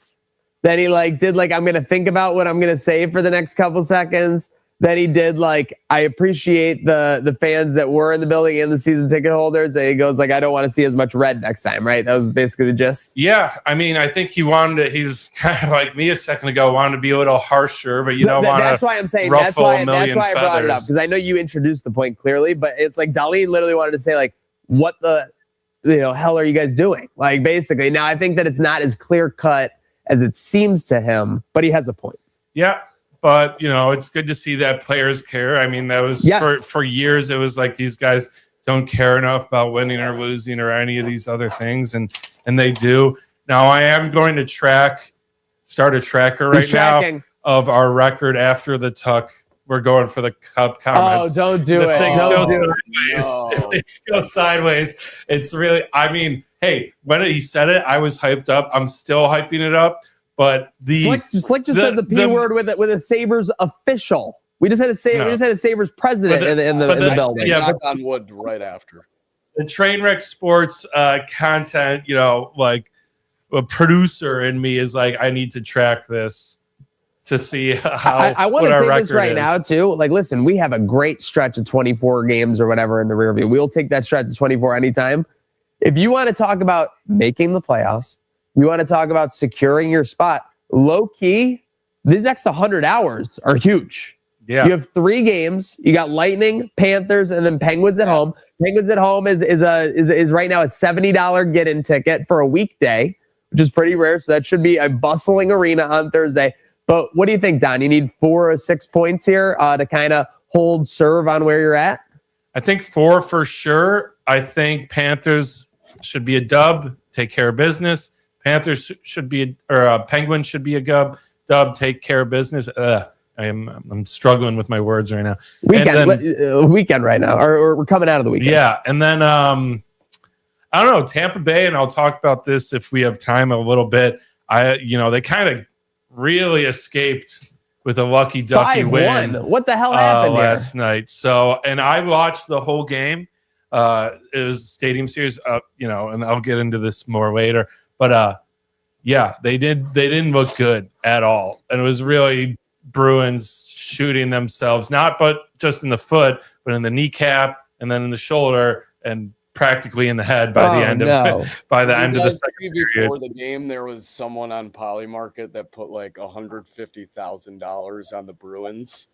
Then he did I'm going to think about what I'm going to say for the next couple seconds. Then he did I appreciate the fans that were in the building and the season ticket holders. And he goes I don't want to see as much red next time, right? That was basically the gist. Yeah, I mean, I think he's kind of like me a second ago, wanted to be a little harsher, but don't want to. That's why I'm saying that's why I brought it up, because I know you introduced the point clearly, but it's like Darlene literally wanted to say what the hell are you guys doing? Basically. Now I think that it's not as clear cut as it seems to him, but he has a point. Yeah, but it's good to see that players care. I mean, that was for years. It was like these guys don't care enough about winning or losing or any of these other things, and they do. Now I am going to start a tracker now of our record after the Tuck. We're going for the Cup comments. Oh, don't do it. If things go sideways, it's really. I mean, hey, when he said it, I was hyped up. I'm still hyping it up. But Slick just said the P word with a Sabres official. We just had a Sabres president in the building. Yeah, knock on wood right after. The Trainwreck Sports content, a producer in me is I need to track this to see how I want to say this right now too. Listen, we have a great stretch of 24 games or whatever in the rear view. We'll take that stretch of 24 anytime. if you want to talk about making the playoffs, you want to talk about securing your spot, low key, these next 100 hours are huge. Yeah. You have 3 games. You got Lightning, Panthers, and then Penguins at home. Penguins at home is right now a $70 get-in ticket for a weekday, which is pretty rare. So that should be a bustling arena on Thursday. But what do you think, Don? You need 4 or 6 points here to kind of hold serve on where you're at? I think 4 for sure. I think Panthers should be a dub, take care of business. Panthers should be, Penguins should be a dub, take care of business. I'm struggling with my words right now. Weekend right now, or we're coming out of the weekend. Yeah, and then I don't know, Tampa Bay, and I'll talk about this if we have time a little bit. They kind of really escaped with a lucky ducky 5-1. win. What the hell happened last night? So, and I watched the whole game. It was Stadium Series, and I'll get into this more later. But they didn't look good at all, and it was really Bruins shooting themselves, but just in the foot, but in the kneecap and then in the shoulder and practically in the head by the end of the second period. Before the game, there was someone on Polymarket that put like $150,000 on the Bruins.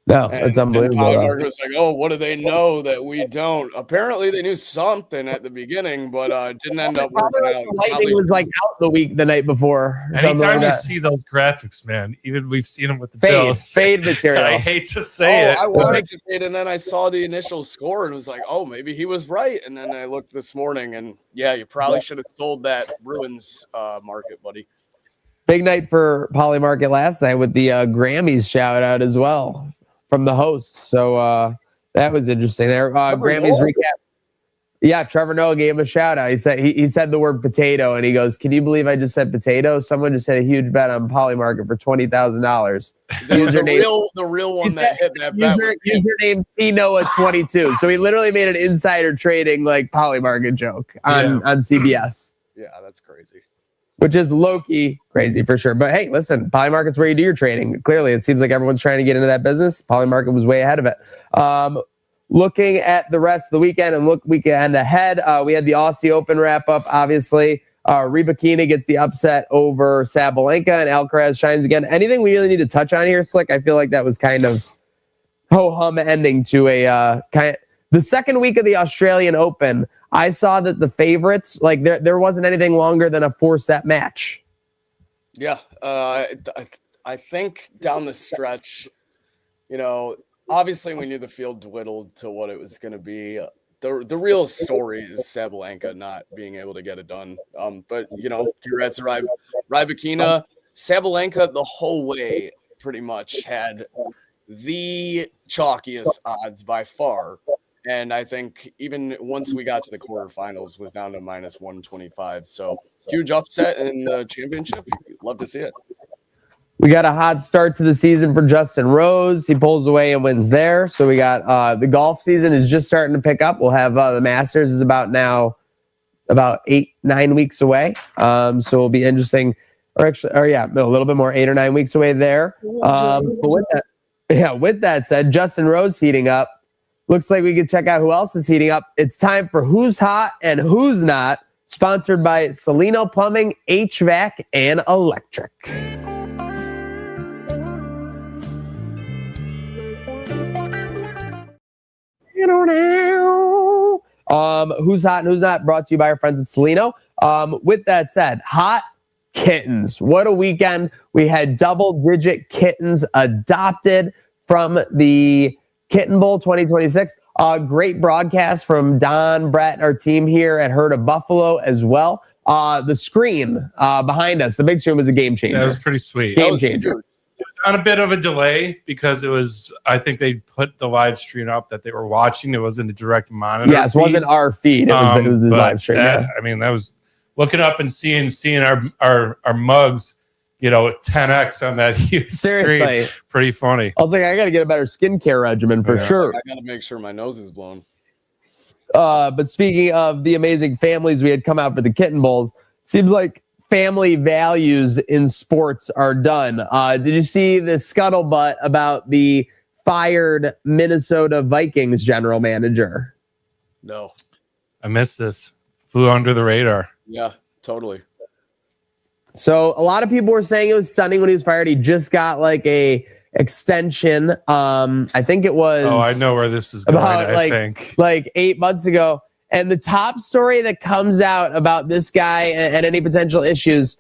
No, it's unbelievable. And Polymarket was like, "Oh, what do they know that we don't?" Apparently, they knew something at the beginning, but it didn't end up working out. Lightning was like out the night before. Anytime you see those graphics, man, even we've seen them with the Bills. Fade material. I hate to say it. I wanted to fade, and then I saw the initial score and was like, "Oh, maybe he was right." And then I looked this morning, and you probably should have sold that Bruins market, buddy. Big night for Polymarket last night with the Grammys shout out as well from the hosts. So that was interesting there. Grammys recap. Yeah, Trevor Noah gave him a shout out. He said the word potato, and he goes, "Can you believe I just said potato? Someone just had a huge bet on Polymarket for $20,000." The real one that hit that bet. Username TNoah22. So he literally made an insider trading like Polymarket joke on CBS. Yeah, that's crazy. Which is low-key crazy for sure. But hey, listen, Polymarket's where you do your trading. Clearly, it seems like everyone's trying to get into that business. Polymarket was way ahead of it. Looking at the rest of the weekend and weekend ahead, we had the Aussie Open wrap-up, obviously. Rybakina gets the upset over Sabalenka, and Alcaraz shines again. Anything we really need to touch on here, Slick? I feel like that was kind of ho-hum ending to the second week of the Australian Open. I saw that the favorites, like there wasn't anything longer than a 4-set match. Yeah, I think down the stretch, obviously we knew the field dwindled to what it was going to be. The real story is Sabalenka not being able to get it done. But congrats to Rybakina. Sabalenka the whole way pretty much had the chalkiest odds by far. And I think even once we got to the quarterfinals was down to -125. So huge upset in the championship. Love to see it. We got a hot start to the season for Justin Rose. He pulls away and wins there. So we got the golf season is just starting to pick up. We'll have the Masters is about 8-9 weeks away. So it'll be interesting. A little bit more, 8 or 9 weeks away there. But with that said, Justin Rose heating up. Looks like we can check out who else is heating up. It's time for Who's Hot and Who's Not, sponsored by Salino Plumbing, HVAC, and Electric. Who's Hot and Who's Not, brought to you by our friends at Salino. With that said, hot kittens. What a weekend. We had double-digit kittens adopted from the Kitten Bowl 2026. Great broadcast from Don, Brett, and our team here at Herd of Buffalo as well. The screen behind us, the big screen, was a game changer. That was pretty sweet. Game changer. It was on a bit of a delay because I think they put the live stream up that they were watching. It wasn't a direct monitor. Yes, it wasn't our feed. It was the live stream. That was looking up and seeing our mugs, 10x on that huge screen. Pretty funny. I was like, I got to get a better skincare regimen for sure. I got to make sure my nose is blown. But speaking of the amazing families we had come out for the Kitten Bowls, seems like family values in sports are done. Did you see the scuttlebutt about the fired Minnesota Vikings general manager? No. I missed this. Flew under the radar. Yeah, totally. So a lot of people were saying it was stunning when he was fired. He just got like a extension. I think it was. Oh, I know where this is going. I think like 8 months ago. And the top story that comes out about this guy and any potential issues: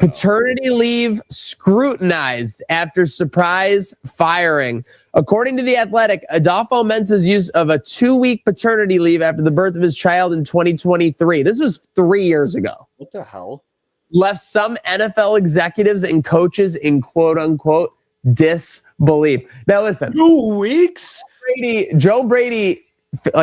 paternity leave scrutinized after surprise firing. According to The Athletic, Adolfo Mensa's use of a 2-week paternity leave after the birth of his child in 2023. This was 3 years ago. What the hell? Left some NFL executives and coaches in quote unquote disbelief. Now listen, 2 weeks? Joe Brady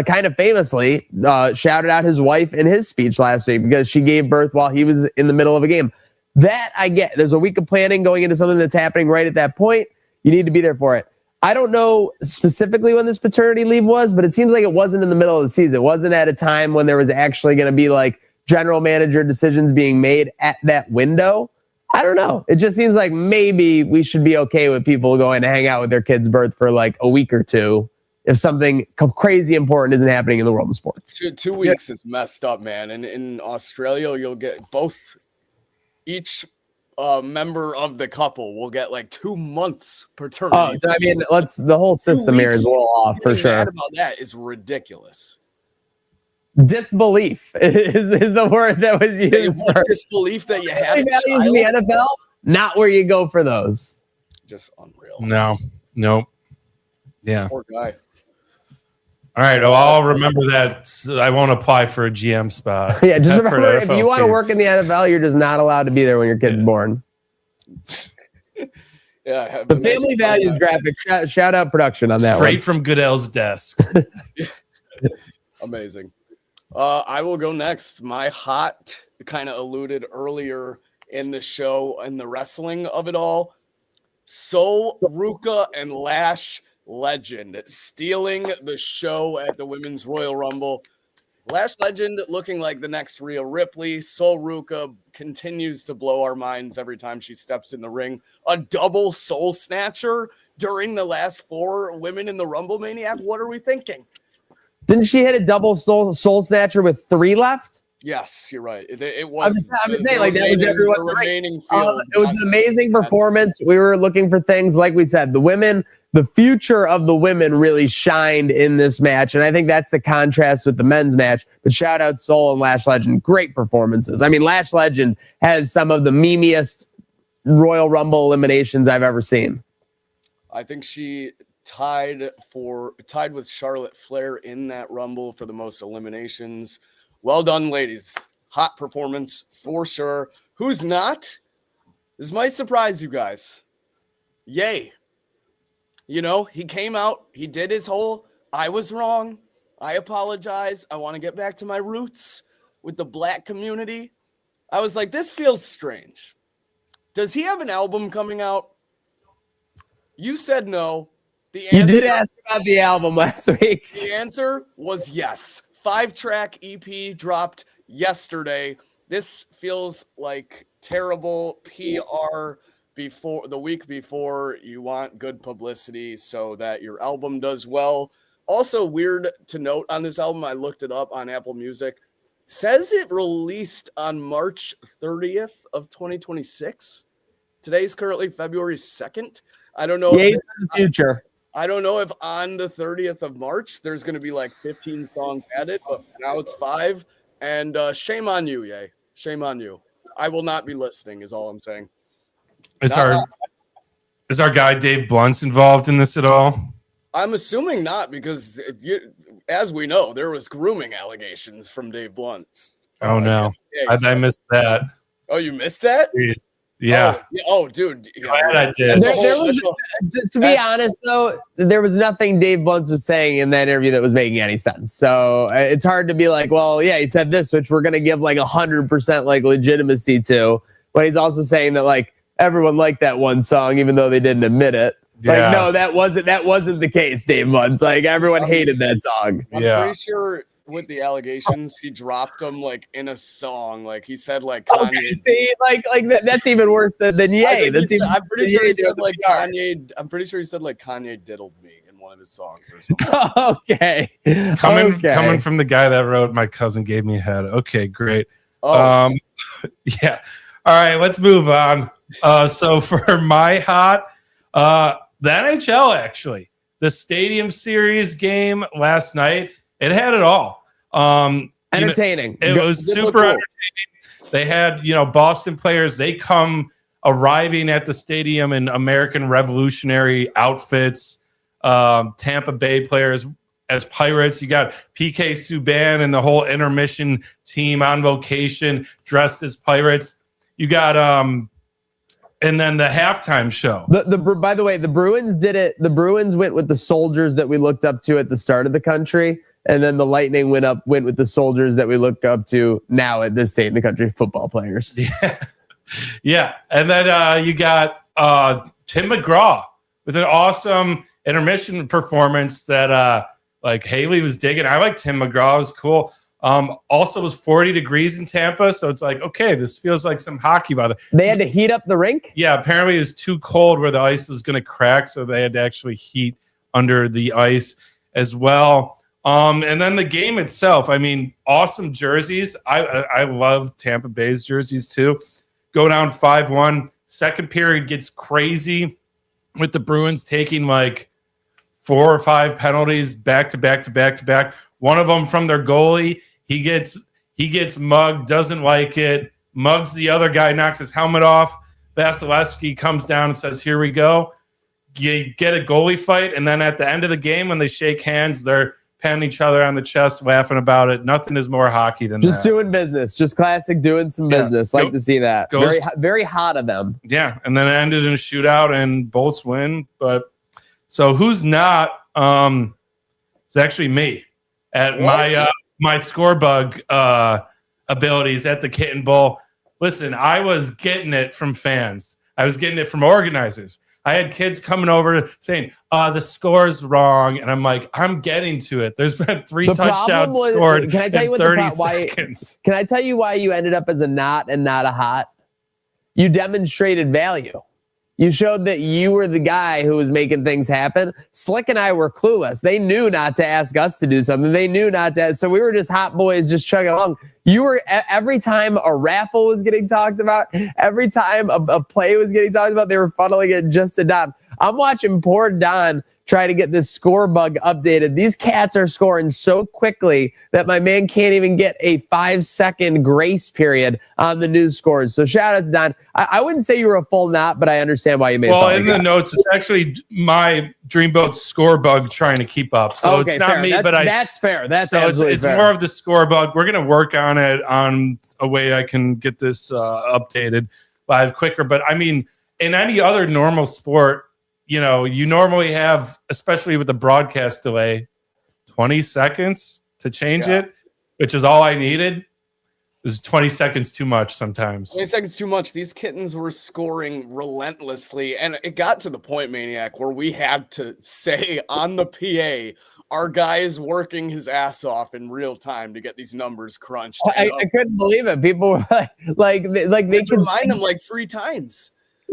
kind of famously shouted out his wife in his speech last week because she gave birth while he was in the middle of a game. That I get. There's a week of planning going into something that's happening right at that point. You need to be there for it. I don't know specifically when this paternity leave was, but it seems like it wasn't in the middle of the season. It wasn't at a time when there was actually going to be like general manager decisions being made at that window. I don't know. It just seems like maybe we should be okay with people going to hang out with their kids' birth for like a week or two if something crazy important isn't happening in the world of sports. 2 weeks is messed up, man. And in Australia, you'll get each member of the couple will get like 2 months paternity. I mean, the whole system here is a little off for sure. About that is ridiculous. Disbelief is the word that was used. For disbelief that you had in the NFL, not where you go for those. Just unreal. Nope. Yeah. Poor guy. All right. Well, I'll remember that. I won't apply for a GM spot. Yeah, just remember, if you want to work in the NFL, you're just not allowed to be there when your kid's born. Yeah. The family values graphic. Shout out production on that. Straight from Goodell's desk. Amazing. I will go next. My hot kind of alluded earlier in the show and the wrestling of it all. Sol Ruka and Lash Legend stealing the show at the Women's Royal Rumble. Lash Legend looking like the next Rhea Ripley. Sol Ruka continues to blow our minds every time she steps in the ring. A double soul snatcher during the last 4 women in the Rumble Maniac. What are we thinking? Didn't she hit a double soul snatcher with 3 left? Yes, you're right. It was. I'm just saying, like that was everyone's remaining field. It was an amazing performance. We were looking for things, like we said, the women, the future of the women really shined in this match, and I think that's the contrast with the men's match. But shout out Soul and Lash Legend, great performances. I mean, Lash Legend has some of the memeiest Royal Rumble eliminations I've ever seen. I think she tied with Charlotte Flair in that Rumble for the most eliminations. Well done, ladies. Hot performance for sure. Who's not? This might surprise you guys. Yay. You know, he came out, he did his whole, I was wrong. I apologize. I want to get back to my roots with the black community. I was like, this feels strange. Does he have an album coming out? You said no. You did ask about the album last week. The answer was yes. 5-track EP dropped yesterday. This feels like terrible PR before the week before. You want good publicity so that your album does well. Also weird to note on this album, I looked it up on Apple Music. Says it released on March 30th of 2026. Today's currently February 2nd. I don't know. Yeah, in the future. I don't know if on the 30th of March, there's going to be like 15 songs added, but now it's 5. And shame on you, Ye. Shame on you. I will not be listening is all I'm saying. Is our guy Dave Blunt's involved in this at all? I'm assuming not, because as we know, there was grooming allegations from Dave Blunt. Oh, no. I missed that. Oh, you missed that? Jeez. Yeah. Oh, dude. Yeah. I did. To be honest, though, there was nothing Dave Blunt was saying in that interview that was making any sense. So it's hard to be like, well, yeah, he said this, which we're going to give like 100% like legitimacy to. But he's also saying that like everyone liked that one song, even though they didn't admit it. Like, Yeah. no, that wasn't the case, Dave Blunt. Like everyone hated that song. I'm pretty sure with the allegations, he dropped them like in a song. Like he said, like Kanye. Okay, see, like that's even worse than Ye. I'm pretty sure he said like Kanye. I'm pretty sure he said like Kanye diddled me in one of his songs or something. Okay. Coming from the guy that wrote "My Cousin Gave Me a Head." Okay, great. Oh, Yeah. All right, let's move on. So for my hot, the NHL actually, the Stadium Series game last night, it had it all. Entertaining. It was super entertaining. They had, Boston players. They come arriving at the stadium in American Revolutionary outfits. Tampa Bay players as Pirates. You got PK Subban and the whole intermission team on vacation dressed as Pirates. You got and then the halftime show. By the way, the Bruins did it. The Bruins went with the soldiers that we looked up to at the start of the country. And then the Lightning went with the soldiers that we look up to now at this state in the country, football players. Yeah. Yeah. And then you got Tim McGraw with an awesome intermission performance that like Haley was digging. I like Tim McGraw. It was cool. Also, it was 40 degrees in Tampa. So it's like, okay, this feels like some hockey weather. They had to heat up the rink? Yeah. Apparently it was too cold where the ice was going to crack. So they had to actually heat under the ice as well. And then the game itself, I mean, awesome jerseys. I love Tampa Bay's jerseys too. Go down 5-1. Second period gets crazy with the Bruins taking like 4 or 5 penalties back to back to back to back. One of them from their goalie. He gets mugged, doesn't like it, mugs the other guy, knocks his helmet off. Vasilevsky comes down and says, "Here we go." You get a goalie fight, and then at the end of the game, when they shake hands, they're patting each other on the chest, laughing about it. Nothing is more hockey than just that. doing business, just classic doing some business. Like to see that. Very, very hot of them. Yeah, and then it ended in a shootout, and Bolts win. But so who's not? It's actually me at my score bug abilities at the Kitten Bowl. Listen, I was getting it from fans. I was getting it from organizers. I had kids coming over saying, the score's wrong. And I'm like, I'm getting to it. There's been 3 touchdowns scored in 30 seconds. Can I tell you why you ended up as a not and not a hot? You demonstrated value. You showed that you were the guy who was making things happen. Slick and I were clueless. They knew not to ask us to do something. They knew not to. So we were just hot boys just chugging along. You were, every time a raffle was getting talked about, every time a play was getting talked about, they were funneling it just to Don. I'm watching poor Don try to get this score bug updated. These cats are scoring so quickly that my man can't even get a 5-second grace period on the news scores. So shout out to Don. I wouldn't say you were a full knot, but I understand why you made it. Well, in the notes, it's actually my Dreamboat score bug trying to keep up. So okay, it's not fair. me, that's fair. That's so it's fair. more of the score bug. We're going to work on it on a way I can get this updated live quicker. But I mean, in any other normal sport, you normally have, especially with the broadcast delay, 20 seconds to change it, which is all I needed. It was 20 seconds too much sometimes. 20 seconds too much. These kittens were scoring relentlessly. And it got to the point, Maniac, where we had to say on the PA, our guy is working his ass off in real time to get these numbers crunched. I couldn't believe it. People were like they could remind them like 3 times.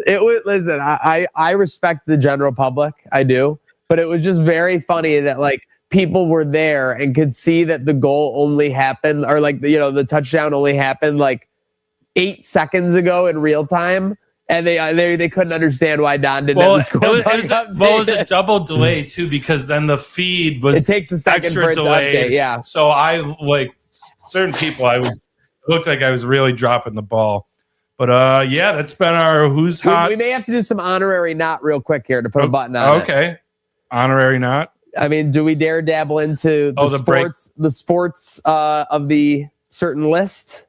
It was, listen, I respect the general public. I do. But it was just very funny that like people were there and could see that the goal only happened, or like the touchdown only happened like 8 seconds ago in real time. And they couldn't understand why Don didn't have the score. It was a double delay too, because then the feed was it takes a second extra for it delayed. to update, yeah. So I like certain people. It looked like I was really dropping the ball. But yeah, that's been our who's hot. We may have to do some honorary knot real quick here to put a button on. Okay, honorary knot. I mean, do we dare dabble into the sports of the certain list?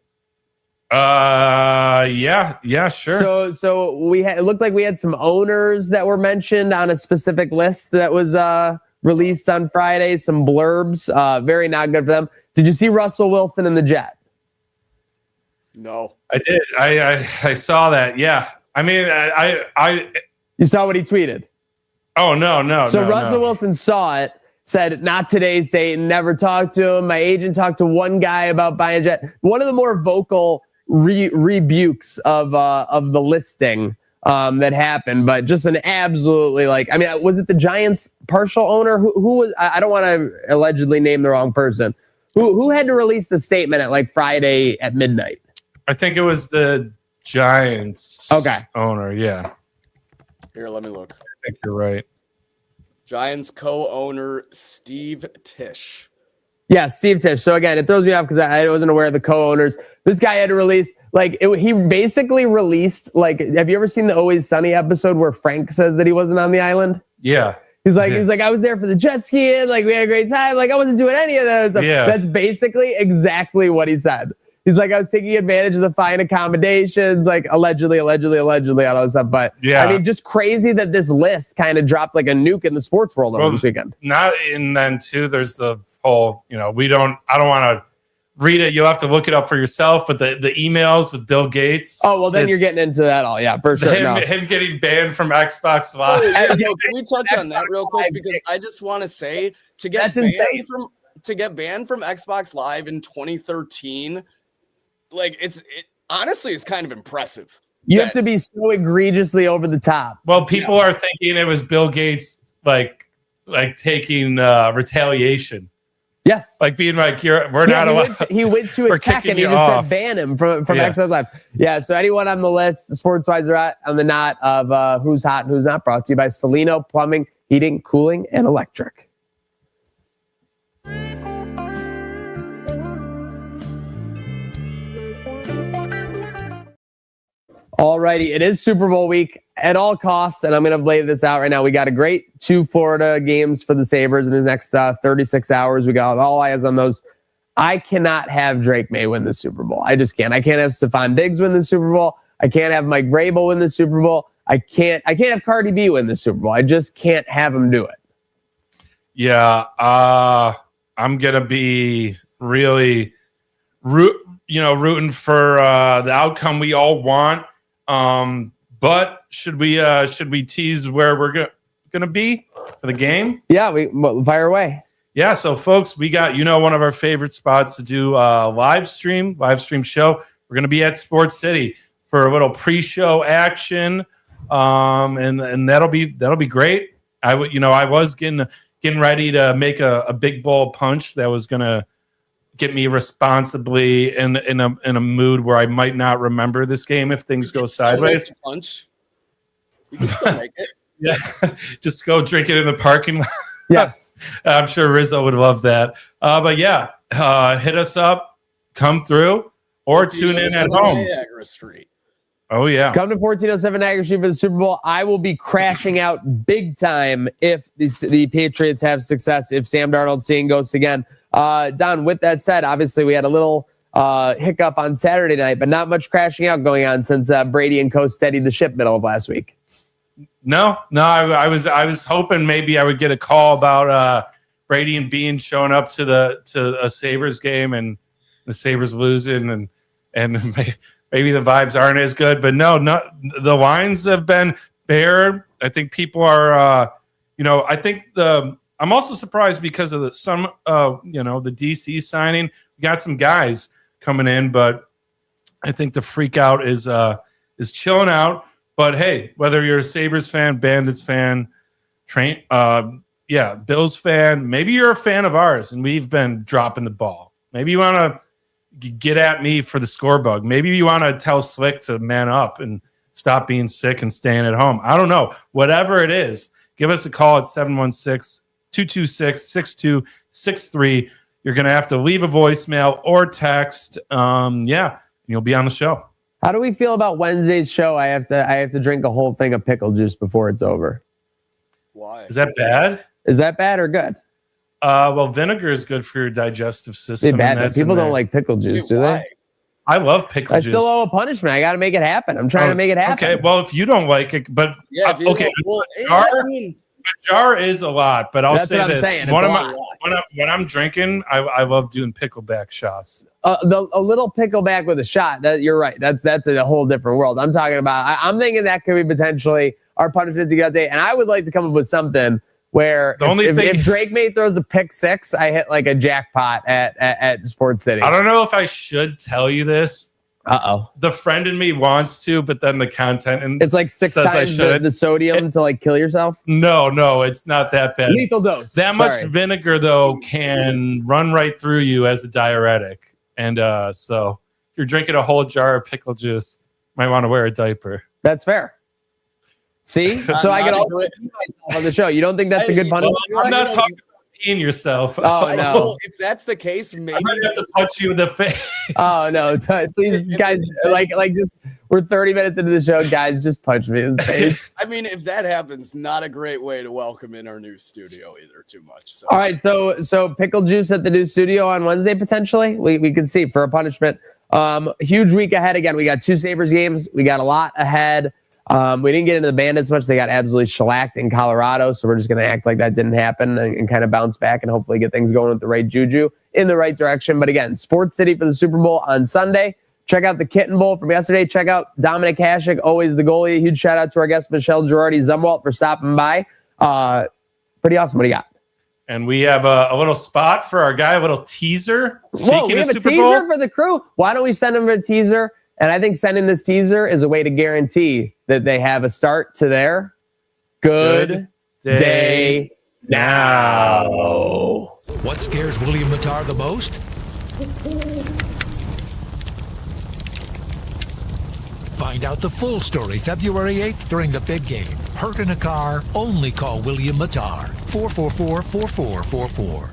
Yeah, sure. So it looked like we had some owners that were mentioned on a specific list that was released on Friday. Some blurbs, very not good for them. Did you see Russell Wilson and the Jet? No, I did. I saw that. Yeah. I mean, you saw what he tweeted. Oh no. So Russell Wilson saw it. Said, "Not today, Satan." Never talked to him. My agent talked to one guy about buying a jet. One of the more vocal rebukes of the listing that happened, but just an absolutely was it the Giants partial owner who was, I don't want to allegedly name the wrong person, who had to release the statement at like Friday at midnight? I think it was the Giants owner. Yeah. Here, let me look. I think you're right. Giants co-owner Steve Tisch. Yeah, Steve Tisch. So again, it throws me off because I wasn't aware of the co-owners. This guy had to release, he basically released, have you ever seen the Always Sunny episode where Frank says that he wasn't on the island? Yeah. He was like, I was there for the jet skiing. We had a great time. I wasn't doing any of those. Yeah. That's basically exactly what he said. He's like, I was taking advantage of the fine accommodations, allegedly, all that stuff. But yeah, I mean, just crazy that this list kind of dropped like a nuke in the sports world over this weekend. And then too, there's the whole, I don't want to read it. You'll have to look it up for yourself. But the emails with Bill Gates. Oh, well, then you're getting into that all. Yeah, for sure. Him getting banned from Xbox Live. Can we touch on that real quick? Because I just want to say to get banned from Xbox Live in 2013. It honestly is kind of impressive. You have to be so egregiously over the top. Well, people are thinking it was Bill Gates, taking retaliation. Yes, being we're not allowed. He went to attack and he just said ban him from Xbox Live. Yeah. So anyone on the list, sports wise, are on the knot of who's hot and who's not. Brought to you by Salino Plumbing, Heating, Cooling, and Electric. Alrighty, it is Super Bowl week at all costs, and I'm going to lay this out right now. We got a great 2 Florida games for the Sabres in the next 36 hours. We got all eyes on those. I cannot have Drake May win the Super Bowl. I just can't. I can't have Stephon Diggs win the Super Bowl. I can't have Mike Vrabel win the Super Bowl. I can't have Cardi B win the Super Bowl. I just can't have him do it. Yeah, I'm going to be really rooting for the outcome we all want. But should we tease where we're gonna be for the game? Yeah, fire away. Yeah, so folks, we got one of our favorite spots to do a live stream show. We're gonna be at Sports City for a little pre-show action, and that'll be great. I was getting ready to make a big bowl punch that was gonna get me responsibly in a mood where I might not remember this game if things go sideways. Punch. You can still make it. Yeah, just go drink it in the parking lot. Yes, I'm sure Rizzo would love that. But yeah, hit us up, come through, or tune in at home. Niagara Street. Oh yeah, come to 1407 Niagara Street for the Super Bowl. I will be crashing out big time if the Patriots have success. If Sam Darnold's seeing ghosts again. Don, with that said, obviously we had a little hiccup on Saturday night, but not much crashing out going on since Brady and co steadied the ship middle of last week. No, I was hoping maybe I would get a call about Brady and Bean showing up to a Sabres game and the Sabres losing and maybe the vibes aren't as good. But no, the lines have been bare. I think people are, I think I'm also surprised because of the DC signing. We got some guys coming in, but I think the freak out is chilling out. But hey, whether you're a Sabres fan, Bandits fan, Bills fan, maybe you're a fan of ours and we've been dropping the ball. Maybe you want to get at me for the score bug. Maybe you want to tell Slick to man up and stop being sick and staying at home. I don't know. Whatever it is, give us a call at 716-226-6263. You're going to have to leave a voicemail or text. You'll be on the show. How do we feel about Wednesday's show? I have to drink a whole thing of pickle juice before it's over. Why? Is that bad? Is that bad or good? Well, vinegar is good for your digestive system. It's bad. People don't like pickle juice, do they? I love pickle juice. I still owe a punishment. I got to make it happen. I'm trying to make it happen. Okay, well, if you don't like it, but okay. A jar is a lot, but I'll say this: when I'm drinking, I love doing pickleback shots. A little pickleback with a shot. You're right. That's a whole different world. I'm talking about. I'm thinking that could be potentially our punishment to get out day. And I would like to come up with something where if Drake May throws a pick six, I hit like a jackpot at Sports City. I don't know if I should tell you this Uh-oh. The friend in me wants to, but then the content and It's like 6 says I times should. the sodium to like kill yourself. No, it's not that bad. Lethal dose. That Sorry. much vinegar though can run right through you as a diuretic, and so if you're drinking a whole jar of pickle juice, you might want to wear a diaper. That's fair. See, so I can also pee myself on the show. You don't think that's a good punishment? I'm not talking about peeing yourself. Oh no! Well, if that's the case, maybe I might have to punch you in the face. Oh no! Please, guys, like just we're 30 minutes into the show, guys. Just punch me in the face. I mean, if that happens, not a great way to welcome in our new studio either. Too much. So. All right, so pickle juice at the new studio on Wednesday potentially. We can see for a punishment. Huge week ahead. Again, we got 2 Sabres games. We got a lot ahead. We didn't get into the Bandits much. They got absolutely shellacked in Colorado, so we're just going to act like that didn't happen and kind of bounce back and hopefully get things going with the right juju in the right direction. But again, Sports City for the Super Bowl on Sunday. Check out the Kitten Bowl from yesterday. Check out Dominik Hasek, always the goalie. Huge shout out to our guest, Michelle GIRARDI ZUMWALT, for stopping by. Pretty awesome. What do you got? And we have a little spot for our guy, a little teaser. Whoa, we have a Super teaser Bowl. for the crew. Why don't we send them a teaser? And I think sending this teaser is a way to guarantee that they have a start to their good day now. What scares William Matar the most? Find out the full story February 8th during the big game. Hurt in a car? Only call William Matar. 444-4444.